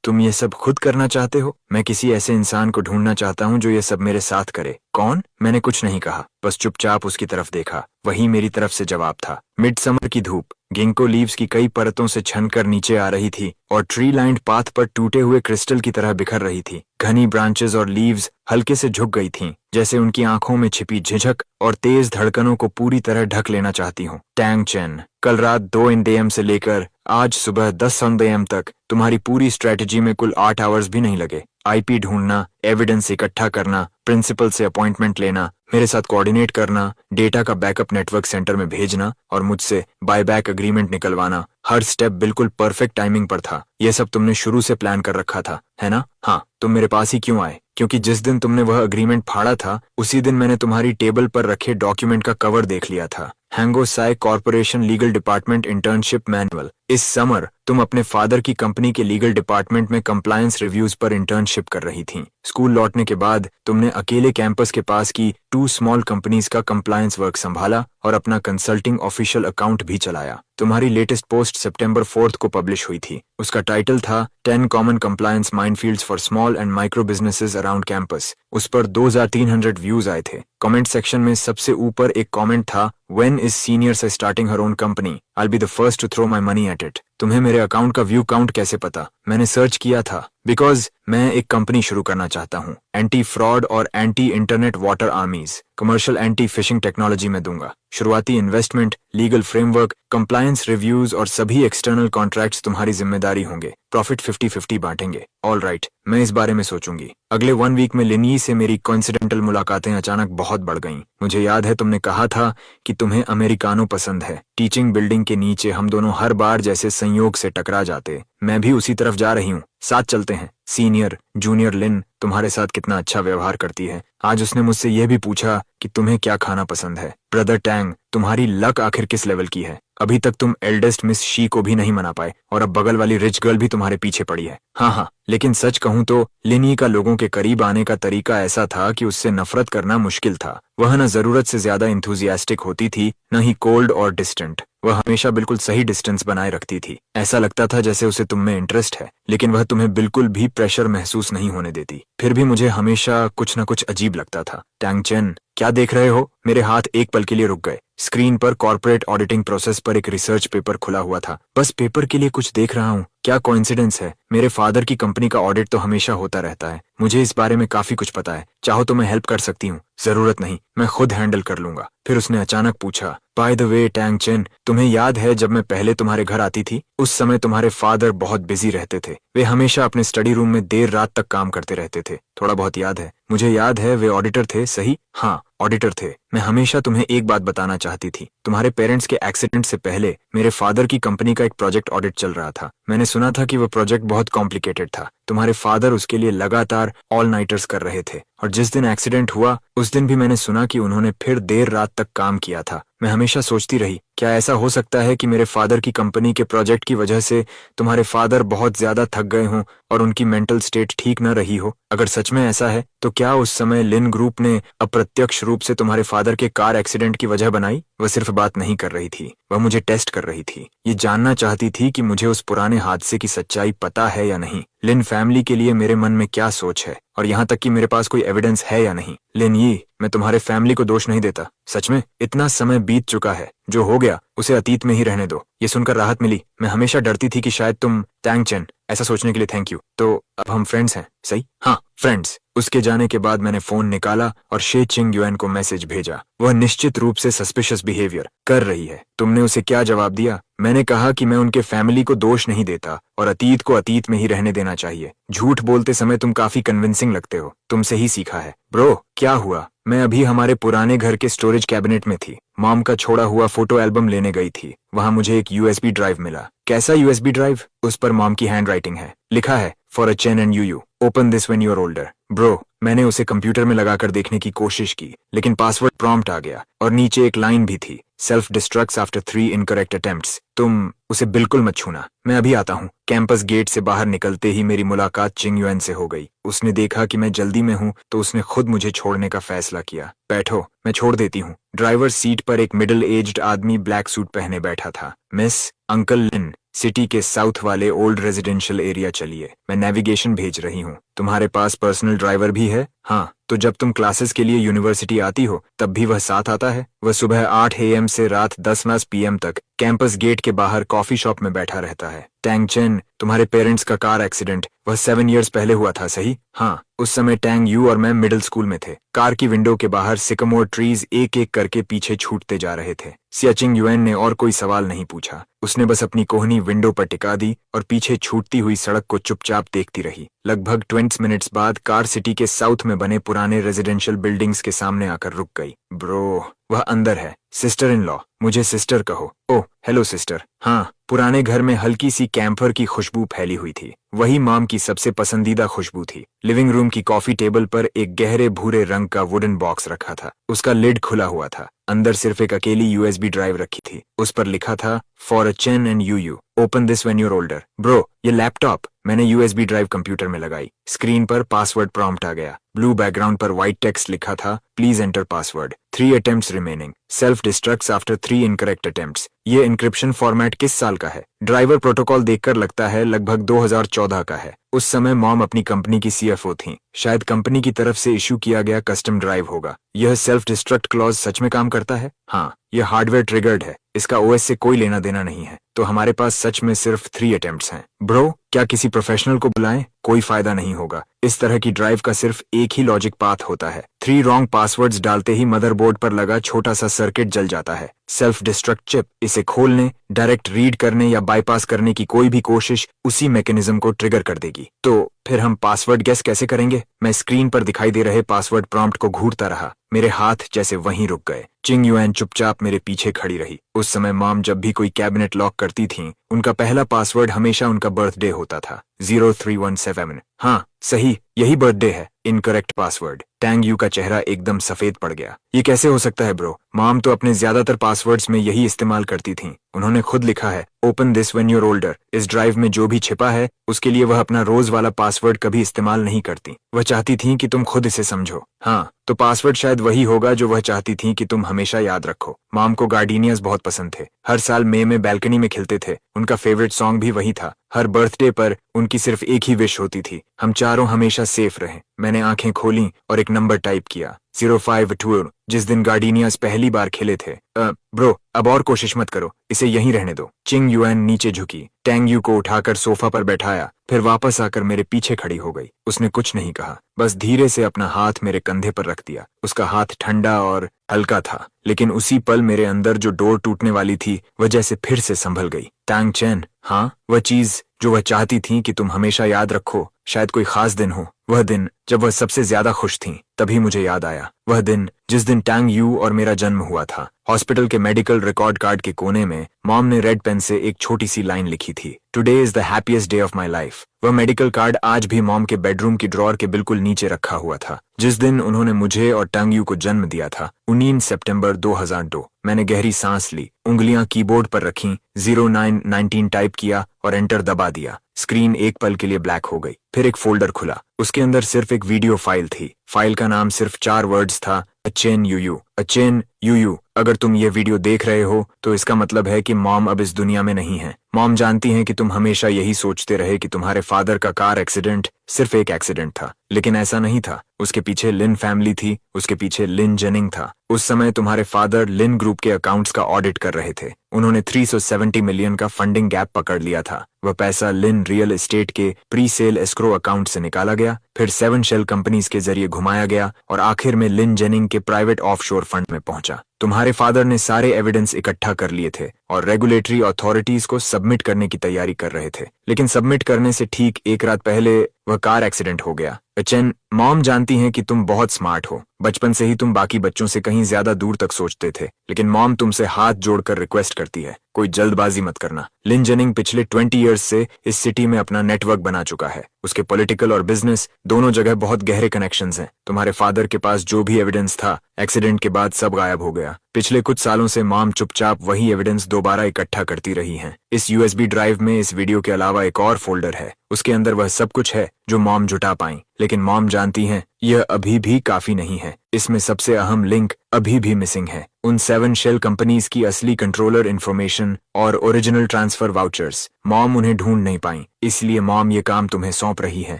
तुम ये सब खुद करना चाहते हो? मैं किसी ऐसे इंसान को ढूंढना चाहता हूँ जो ये सब मेरे साथ करे। कौन? मैंने कुछ नहीं कहा, बस चुपचाप उसकी तरफ देखा। वही मेरी तरफ से जवाब था। मिड समर की धूप गिंको लीव्स की कई परतों से छनकर नीचे आ रही थी और ट्री लाइंड पाथ पर टूटे हुए क्रिस्टल की तरह बिखर रही थी। घनी ब्रांचेस और लीव्स हल्के से झुक गई थीं, जैसे उनकी आंखों में छिपी झिझक और तेज धड़कनों को पूरी तरह ढक लेना चाहती हूँ। टैंग चेन, कल रात 2 AM से लेकर आज सुबह 10 AM तक तुम्हारी पूरी स्ट्रेटजी में कुल 8 आवर्स भी नहीं लगे। आईपी ढूंढना, एविडेंस इकट्ठा करना, प्रिंसिपल से अपॉइंटमेंट लेना, मेरे साथ कोऑर्डिनेट करना, डेटा का बैकअप नेटवर्क सेंटर में भेजना और मुझसे बायबैक एग्रीमेंट निकलवाना। हर स्टेप बिल्कुल परफेक्ट टाइमिंग पर था। यह सब तुमने शुरू से प्लान कर रखा था, है ना? हाँ, तुम मेरे पास ही क्यों आए? क्योंकि जिस दिन तुमने वह एग्रीमेंट फाड़ा था, उसी दिन मैंने तुम्हारी टेबल पर रखे डॉक्यूमेंट का कवर देख लिया था। हैंगो Sai corporation legal department internship manual. इस समर तुम अपने फादर की कंपनी के लीगल डिपार्टमेंट में कंप्लायंस रिव्यूज पर इंटर्नशिप कर रही थीं। स्कूल लौटने के बाद तुमने अकेले कैंपस के पास की 2 स्मॉल कंपनीज का कंप्लायंस वर्क संभाला और अपना कंसल्टिंग ऑफिशियल अकाउंट भी चलाया। तुम्हारी लेटेस्ट पोस्ट सितंबर 4 को पब्लिश हुई थी। उसका टाइटल था 10 common compliance minefields for small and micro businesses around campus. उस पर 2300 व्यूज आए थे। कमेंट सेक्शन में सबसे ऊपर एक कमेंट था, When is senior से starting her own company? I'll be the first to throw my money at it. तुम्हें मेरे अकाउंट का व्यू काउंट कैसे पता? मैंने सर्च किया था, बिकॉज मैं एक कंपनी शुरू करना चाहता हूँ। एंटी फ्रॉड और anti internet water आर्मीज, commercial anti fishing technology में दूंगा। शुरुआती investment, legal framework, compliance reviews और सभी एक्सटर्नल कॉन्ट्रैक्ट्स तुम्हारी जिम्मेदारी होंगे। प्रॉफिट 50-50 बांटेंगे। ऑल राइट, मैं इस बारे में सोचूंगी। अगले 1 वीक में लिनी से मेरी कोइंसिडेंटल मुलाकातें अचानक बहुत बढ़ गईं। मुझे याद है तुमने कहा था कि तुम्हें अमेरिकानो पसंद है। टीचिंग बिल्डिंग के नीचे हम दोनों हर बार जैसे संयोग से टकरा जाते। मैं भी उसी तरफ जा रही हूँ, साथ चलते हैं। सीनियर, जूनियर लिन तुम्हारे साथ कितना अच्छा व्यवहार करती है। आज उसने मुझसे यह भी पूछा कि तुम्हें क्या खाना पसंद है। ब्रदर टैंग, तुम्हारी लक आखिर किस लेवल की है? अभी तक तुम एल्डेस्ट मिस शी को भी नहीं मना पाए और अब बगल वाली रिच गर्ल भी तुम्हारे पीछे पड़ी है। हाँ, लेकिन सच कहूं तो लिनी का लोगों के करीब आने का तरीका ऐसा था कि उससे नफरत करना मुश्किल था। वह न जरूरत से ज्यादा इंथुजियास्टिक होती थी, न ही कोल्ड और डिस्टेंट। वह हमेशा बिल्कुल सही डिस्टेंस बनाए रखती थी। ऐसा लगता था जैसे उसे तुम में इंटरेस्ट है, लेकिन वह तुम्हें बिल्कुल भी प्रेशर महसूस नहीं होने देती। फिर भी मुझे हमेशा कुछ न कुछ अजीब लगता था। टैंग चेन, क्या देख रहे हो? मेरे हाथ एक पल के लिए रुक गए। स्क्रीन पर कॉर्पोरेट ऑडिटिंग प्रोसेस पर एक रिसर्च पेपर खुला हुआ था। बस पेपर के लिए कुछ देख रहा हूँ। क्या कोइंसिडेंस है? मेरे फादर की कंपनी का ऑडिट तो हमेशा होता रहता है। मुझे इस बारे में काफी कुछ पता है। चाहो तो मैं हेल्प कर सकती हूँ। जरूरत नहीं, मैं खुद हैंडल कर लूंगा। फिर उसने अचानक पूछा, by the way Tang chain, तुम्हें याद है जब मैं पहले तुम्हारे घर आती थी? उस समय तुम्हारे फादर बहुत बिजी रहते थे। वे हमेशा अपने स्टडी रूम में देर रात तक काम करते रहते थे। थोड़ा बहुत याद है? मुझे याद है वे ऑडिटर थे, सही? हाँ, ऑडिटर थे। मैं हमेशा तुम्हें एक बात बताना चाहती थी। तुम्हारे पेरेंट्स के एक्सीडेंट से पहले मेरे फादर की कंपनी का एक प्रोजेक्ट ऑडिट चल रहा था। मैंने सुना था कि वह प्रोजेक्ट बहुत कॉम्प्लिकेटेड था। तुम्हारे फादर उसके लिए लगातार ऑल नाइटर्स कर रहे थे, और जिस दिन एक्सीडेंट हुआ उस दिन भी मैंने सुना कि उन्होंने फिर देर रात तक काम किया था। मैं हमेशा सोचती रही, क्या ऐसा हो सकता है कि मेरे फादर की कंपनी के प्रोजेक्ट की वजह से तुम्हारे फादर बहुत ज्यादा थक गए हों और उनकी मेंटल स्टेट ठीक न रही हो? अगर सच में ऐसा है तो क्या उस समय लिन ग्रुप ने अप्रत्यक्ष रूप से तुम्हारे फादर के कार एक्सीडेंट की वजह बनाई? वह सिर्फ बात नहीं कर रही थी, वह मुझे टेस्ट कर रही थी। ये जानना चाहती थी कि मुझे उस पुराने हादसे की सच्चाई पता है या नहीं। लिन फैमिली के लिए मेरे मन में क्या सोच है, और यहाँ तक कि मेरे पास कोई एविडेंस है या नहीं। लिन ये, मैं तुम्हारे फैमिली को दोष नहीं देता। सच में इतना समय बीत चुका है, जो हो गया उसे अतीत में ही रहने दो। ये सुनकर राहत मिली। मैं हमेशा डरती थी कि शायद तुम टैंग चेन, ऐसा सोचने के लिए थैंक यू। तो अब हम फ्रेंड्स हैं, सही? हाँ, फ्रेंड्स। उसके जाने के बाद मैंने फोन निकाला और शे चिंग युएन को मैसेज भेजा। वह निश्चित रूप से सस्पिशियस बिहेवियर कर रही है। तुमने उसे क्या जवाब दिया? मैंने कहा कि मैं उनके फैमिली को दोष नहीं देता और अतीत को अतीत में ही रहने देना चाहिए। झूठ बोलते समय तुम काफी कन्विंसिंग लगते हो। तुमसे ही सीखा है। ब्रो, क्या हुआ? मैं अभी हमारे पुराने घर के स्टोरेज कैबिनेट में थी। मॉम का छोड़ा हुआ फोटो एल्बम लेने गई थी। वहां मुझे एक यूएसबी ड्राइव मिला। कैसा यूएसबी ड्राइव? उस पर मॉम की हैंड राइटिंग है। लिखा है, for a chain and you open this when you are older. Bro, मैंने उसे कंप्यूटर में लगाकर देखने की कोशिश की, लेकिन पासवर्ड प्रॉम्प्ट आ गया और नीचे एक लाइन भी थी, self destructs after 3 incorrect attempts. तुम उसे बिल्कुल मत छूना। मैं अभी आता हूँ। कैंपस गेट से बाहर निकलते ही मेरी मुलाकात चिंग युएन से हो गई। उसने देखा कि मैं जल्दी में हूँ तो उसने खुद मुझे छोड़ने का फैसला किया। बैठो, मैं छोड़ देती हूँ। ड्राइवर सीट पर एक मिडिल एज्ड आदमी ब्लैक सूट पहने बैठा था। मिस, अंकल लिन, सिटी के साउथ वाले ओल्ड रेजिडेंशियल एरिया चलिए। मैं नेविगेशन भेज रही हूँ। तुम्हारे पास पर्सनल ड्राइवर भी है? हाँ, तो जब तुम क्लासेस के लिए यूनिवर्सिटी आती हो तब भी वह साथ आता है? वह सुबह 8 AM से रात 10 PM तक कैंपस गेट के बाहर कॉफी शॉप में बैठा रहता है। टैंग चेन, तुम्हारे पेरेंट्स का कार एक्सीडेंट वह 7 years पहले हुआ था, सही? हाँ, उस समय टैंग यू और मैं मिडिल स्कूल में थे। कार की विंडो के बाहर सिकमोर ट्रीज एक एक करके पीछे छूटते जा रहे थे। सियाचिंग युएन ने और कोई सवाल नहीं पूछा। उसने बस अपनी कोहनी विंडो पर टिका दी और पीछे छूटती हुई सड़क को चुपचाप देखती रही। लगभग 20 मिनट्स बाद कार सिटी के साउथ में बने पुराने रेजिडेंशियल बिल्डिंग्स के सामने आकर रुक गई। ब्रो, वह अंदर है। सिस्टर इन लॉ, मुझे सिस्टर कहो। ओह, हेलो सिस्टर। हाँ, पुराने घर में हल्की सी कैम्फर की खुशबू फैली हुई थी। वही मॉम की सबसे पसंदीदा खुशबू थी। लिविंग रूम की कॉफी टेबल पर एक गहरे भूरे रंग का वुडन बॉक्स रखा था। उसका लिड खुला हुआ था। अंदर सिर्फ एक अकेली यूएसबी ड्राइव रखी थी। उस पर लिखा था, for a chain and you open this when you are older. Bro, ये लैपटॉप। मैंने यूएसबी ड्राइव कंप्यूटर में लगाई। स्क्रीन पर पासवर्ड प्रॉम्प्ट आ गया। ब्लू बैकग्राउंड पर व्हाइट टेक्स्ट लिखा था, please enter password, 3 attempts remaining, self destructs after 3 incorrect attempts. ये इंक्रिप्शन फॉर्मेट किस साल का है? ड्राइवर प्रोटोकॉल देखकर लगता है लगभग 2014 का है। उस समय मॉम अपनी कंपनी की CFO थी। शायद कंपनी की तरफ से इश्यू किया गया कस्टम ड्राइव होगा। यह सेल्फ डिस्ट्रक्ट क्लॉज सच में काम करता है? हाँ, यह हार्डवेयर ट्रिगर्ड है। इसका OS से कोई लेना देना नहीं है। तो हमारे पास सच में सिर्फ 3 अटेम्प्ट्स हैं। ब्रो, क्या किसी प्रोफेशनल को बुलाएं? कोई फायदा नहीं होगा। इस तरह की ड्राइव का सिर्फ एक ही लॉजिक पाथ होता है। 3 रॉन्ग पासवर्ड्स डालते ही मदरबोर्ड पर लगा छोटा सा सर्किट जल जाता है। Self destruct chip. इसे खोलने, डायरेक्ट रीड करने या बाईपास करने की कोई भी कोशिश उसी मैकेनिज्म को ट्रिगर कर देगी। तो फिर हम पासवर्ड गेस कैसे करेंगे? मैं स्क्रीन पर दिखाई दे रहे पासवर्ड प्रॉम्प्ट को घूरता रहा। मेरे हाथ जैसे वहीं रुक गए। चिंग युएन चुपचाप मेरे पीछे खड़ी रही। उस समय मॉम जब भी कोई कैबिनेट लॉक करती थीं, उनका पहला पासवर्ड हमेशा उनका बर्थडे होता था, 0317। हाँ, सही। यही बर्थडे है। Incorrect password. टैंग यू का चेहरा एकदम सफेद पड़ गया। ये कैसे हो सकता है ब्रो? मॉम तो अपने ज्यादातर पासवर्ड्स में यही इस्तेमाल करती थी। उन्होंने खुद लिखा है, open this when you're older. इस ड्राइव में जो भी छिपा है उसके लिए वह अपना रोज वाला पासवर्ड कभी इस्तेमाल नहीं करती। वह चाहती थी कि तुम खुद इसे समझो। हाँ, तो पासवर्ड शायद वही होगा जो वह चाहती थी कि तुम हमेशा याद रखो। मॉम को गार्डिनियास बहुत पसंद थे। हर साल मई में बैल्कनी में खिलते थे। उनका फेवरेट सॉन्ग भी वही था। हर बर्थडे पर उनकी सिर्फ एक ही विश होती थी, हम चारों हमेशा सेफ रहें। मैंने आंखें खोली और एक नंबर टाइप किया, 052, जिस दिन गार्डिनियास पहली बार खिले थे। ब्रो, अब और कोशिश मत करो, इसे यहीं रहने दो। चिंग युएन नीचे झुकी, टैंग यू को उठाकर सोफा पर बैठाया, फिर वापस आकर मेरे पीछे खड़ी हो गई। उसने कुछ नहीं कहा, बस धीरे से अपना हाथ मेरे कंधे पर रख दिया। उसका हाथ ठंडा और हल्का था, लेकिन उसी पल मेरे अंदर जो डोर टूटने वाली थी वह जैसे फिर से संभल गई। टैंग चेन, हाँ, वह चीज जो वह चाहती थी कि तुम हमेशा याद रखो, शायद कोई खास दिन हो। वह दिन जब वह सबसे ज्यादा खुश थी। तभी मुझे याद आया, वह दिन जिस दिन टैंग यू और मेरा जन्म हुआ था। हॉस्पिटल के मेडिकल रिकॉर्ड कार्ड के कोने में मॉम ने रेड पेन से एक छोटी सी लाइन लिखी थी, today is the happiest day of my life. वह मेडिकल कार्ड आज भी मॉम के बेडरूम की ड्रॉर के बिल्कुल नीचे रखा हुआ था, जिस दिन उन्होंने मुझे और टैंग यू को जन्म दिया था, 19 सितंबर 2002। मैंने गहरी सांस ली, उंगलियां कीबोर्ड पर रखीं, 0919 टाइप किया और एंटर दबा दिया। स्क्रीन एक पल के लिए ब्लैक हो गई। फिर एक फोल्डर खुला, उसके अंदर सिर्फ एक वीडियो फाइल थी। फाइल का नाम सिर्फ 4 वर्ड्स था, अचेन यूयू। अचेन यूयू। अगर तुम ये वीडियो देख रहे हो तो इसका मतलब है कि मॉम अब इस दुनिया में नहीं है। मॉम जानती हैं कि तुम हमेशा यही सोचते रहे कि तुम्हारे फादर का कार एक्सीडेंट सिर्फ एक एक्सीडेंट था, लेकिन ऐसा नहीं था। उसके पीछे लिन फैमिली थी, उसके पीछे लिन जेनिंग था। उस समय तुम्हारे फादर लिन ग्रुप के अकाउंट्स का ऑडिट कर रहे थे। उन्होंने 370 मिलियन का फंडिंग गैप पकड़ लिया था। वह पैसा लिन रियल एस्टेट के प्री सेल एस्क्रो अकाउंट से निकाला गया, फिर 7 शेल कंपनीज के जरिए घुमाया गया और आखिर में लिन जेनिंग के प्राइवेट ऑफशोर फंड में पहुंचा। तुम्हारे फादर ने सारे एविडेंस इकट्ठा कर लिए थे और रेगुलेटरी अथॉरिटीज को सबमिट करने की तैयारी कर रहे थे, लेकिन सबमिट करने से ठीक एक रात पहले वह कार एक्सीडेंट हो गया। अचेन, मॉम जानती हैं कि तुम बहुत स्मार्ट हो। बचपन से ही तुम बाकी बच्चों से कहीं ज्यादा दूर तक सोचते थे, लेकिन मॉम तुमसे हाथ जोड़कर रिक्वेस्ट करती है, कोई जल्दबाजी मत करना। लिन जेनिंग पिछले 20 इयर्स से इस सिटी में अपना नेटवर्क बना चुका है। उसके पॉलिटिकल और बिजनेस दोनों जगह बहुत गहरे कनेक्शंस हैं। तुम्हारे फादर के पास जो भी एविडेंस था, एक्सीडेंट के बाद सब गायब हो गया। पिछले कुछ सालों से मॉम चुपचाप वही एविडेंस दोबारा इकट्ठा करती रही हैं। इस यूएसबी ड्राइव में इस वीडियो के अलावा एक और फोल्डर है। उसके अंदर वह सब कुछ है जो मॉम जुटा पाई, लेकिन मॉम जानती हैं यह अभी भी काफी नहीं है। इसमें सबसे अहम लिंक अभी भी मिसिंग है, उन 7 शेल कंपनीज की असली कंट्रोलर इन्फॉर्मेशन और ओरिजिनल ट्रांसफर वाउचर्स। मॉम उन्हें ढूंढ नहीं पाई, इसलिए मॉम ये काम तुम्हें सौंप रही है।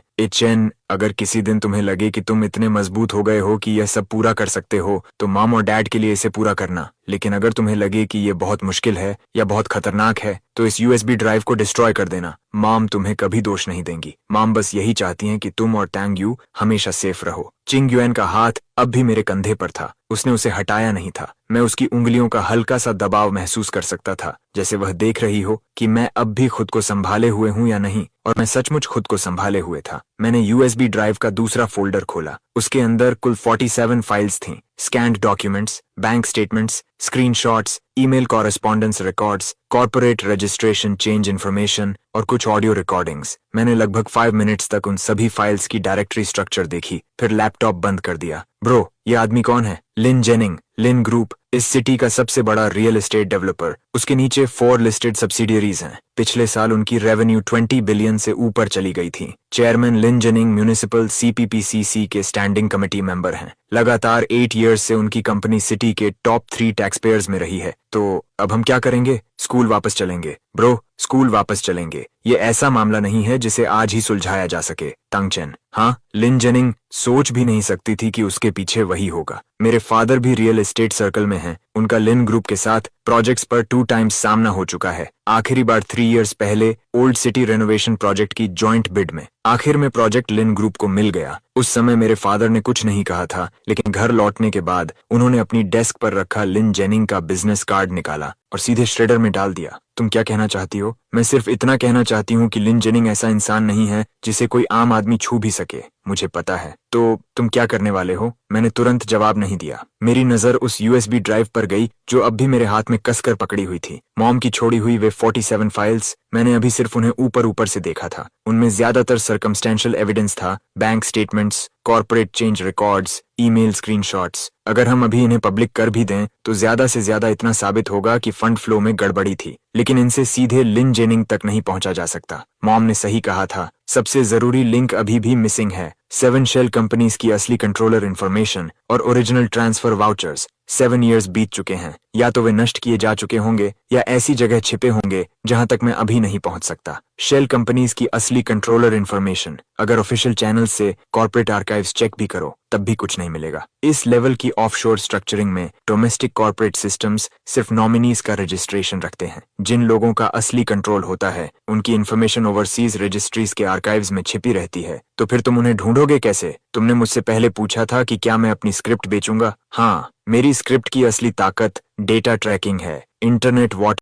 एचएन, अगर किसी दिन तुम्हें लगे कि तुम इतने मजबूत हो गए हो कि यह सब पूरा कर सकते हो, तो मॉम और डैड के लिए इसे पूरा करना। लेकिन अगर तुम्हें लगे कि ये बहुत मुश्किल है या बहुत खतरनाक है, तो इस यूएसबी ड्राइव को डिस्ट्रॉय कर देना। मॉम तुम्हें कभी दोष नहीं देंगी। मॉम बस यही चाहती हैं कि तुम और टैंग यू हमेशा सेफ रहो। चिंग युएन का हाथ अब भी मेरे कंधे पर था। उसने उसे हटाया नहीं था। मैं उसकी उंगलियों का हल्का सा दबाव महसूस कर सकता था, जैसे वह देख रही हो कि मैं अब भी खुद को संभाले हुए हूं या नहीं, और मैं सचमुच खुद को संभाले हुए था। मैंने यूएसबी ड्राइव का दूसरा फोल्डर खोला। उसके अंदर कुल 47 फाइल्स थीं, scanned documents, bank statements, screenshots, email correspondence records, corporate registration change information और कुछ ऑडियो रिकॉर्डिंग्स। मैंने लगभग 5 मिनट्स तक उन सभी फाइल्स की डायरेक्टरी स्ट्रक्चर देखी, फिर लैपटॉप बंद कर दिया। ब्रो, ये आदमी कौन है? लिन जेनिंग। लिन ग्रुप इस सिटी का सबसे बड़ा रियल एस्टेट डेवलपर। उसके नीचे 4 लिस्टेड सब्सिडियरीज हैं। पिछले साल उनकी रेवेन्यू 20 बिलियन से ऊपर चली गई थी। चेयरमैन लिन जेनिंग म्यूनिसिपल सीपीपीसीसी के स्टैंडिंग कमेटी मेंबर हैं। लगातार 8 इयर्स से उनकी कंपनी सिटी के टॉप 3 टैक्स पेयर्स में रही है। तो अब हम क्या करेंगे? स्कूल वापस चलेंगे ब्रो, स्कूल वापस चलेंगे। ये ऐसा मामला नहीं है जिसे आज ही सुलझाया जा सके। तंगचेन, हाँ, लिन जेनिंग सोच भी नहीं सकती थी कि उसके पीछे वही होगा। मेरे फादर भी रियल एस्टेट सर्कल में हैं। उनका लिन ग्रुप के साथ प्रोजेक्ट्स पर 2 टाइम्स सामना हो चुका है। आखिरी बार 3 इयर्स पहले ओल्ड सिटी रेनोवेशन प्रोजेक्ट की जॉइंट बिड में। आखिर में प्रोजेक्ट लिन ग्रुप को मिल गया। उस समय मेरे फादर ने कुछ नहीं कहा था, लेकिन घर लौटने के बाद उन्होंने अपनी डेस्क पर रखा लिन जेनिंग का बिजनेस कार्ड निकाला और सीधे श्रेडर में डाल दिया। तुम क्या कहना चाहती हो? मैं सिर्फ इतना कहना चाहती हूँ कि लिन जेनिंग ऐसा इंसान नहीं है जिसे कोई आम आदमी छू भी सके। मुझे पता है। तो तुम क्या करने वाले हो? मैंने तुरंत जवाब नहीं दिया। मेरी नजर उस यूएसबी ड्राइव पर गई जो अब भी मेरे हाथ में कसकर पकड़ी हुई थी। मॉम की छोड़ी हुई वे 47 फाइल्स, मैंने अभी सिर्फ उन्हें ऊपर ऊपर से देखा था। उनमें ज्यादातर सर्कमस्टेंशियल एविडेंस था, bank statements, corporate change records, email screenshots. अगर हम अभी इन्हें पब्लिक कर भी दें तो ज्यादा से ज्यादा इतना साबित होगा कि फंड फ्लो में गड़बड़ी थी, लेकिन इनसे सीधे लिन जेनिंग तक नहीं पहुंचा जा सकता। मॉम ने सही कहा था, सबसे जरूरी लिंक अभी भी मिसिंग है। 7 शेल कंपनीज की असली कंट्रोलर इंफॉर्मेशन और ओरिजिनल ट्रांसफर वाउचर्स। 7 ईयर्स बीत चुके हैं, या तो वे नष्ट किए जा चुके होंगे या ऐसी जगह छिपे होंगे जहां तक मैं अभी नहीं पहुंच सकता। शेल कंपनीज की असली कंट्रोलर इंफॉर्मेशन, अगर ऑफिशियल चैनल से कॉर्पोरेट आर्काइव्स चेक भी करो तब भी कुछ नहीं मिलेगा। इस लेवल की ऑफशोर स्ट्रक्चरिंग में डोमेस्टिक कॉर्पोरेट सिस्टम्स सिर्फ नॉमिनीज का रजिस्ट्रेशन रखते हैं। जिन लोगों का असली कंट्रोल होता है उनकी इंफॉर्मेशन ओवरसीज रजिस्ट्रीज के आर्काइव्स में छिपी रहती है। तो फिर तुम उन्हें ढूंढोगे कैसे? तुमने मुझसे पहले पूछा था कि क्या मैं अपनी स्क्रिप्ट बेचूंगा। हाँ, मेरी स्क्रिप्ट की असली ताकत डेटा ट्रैकिंग है। Internet watch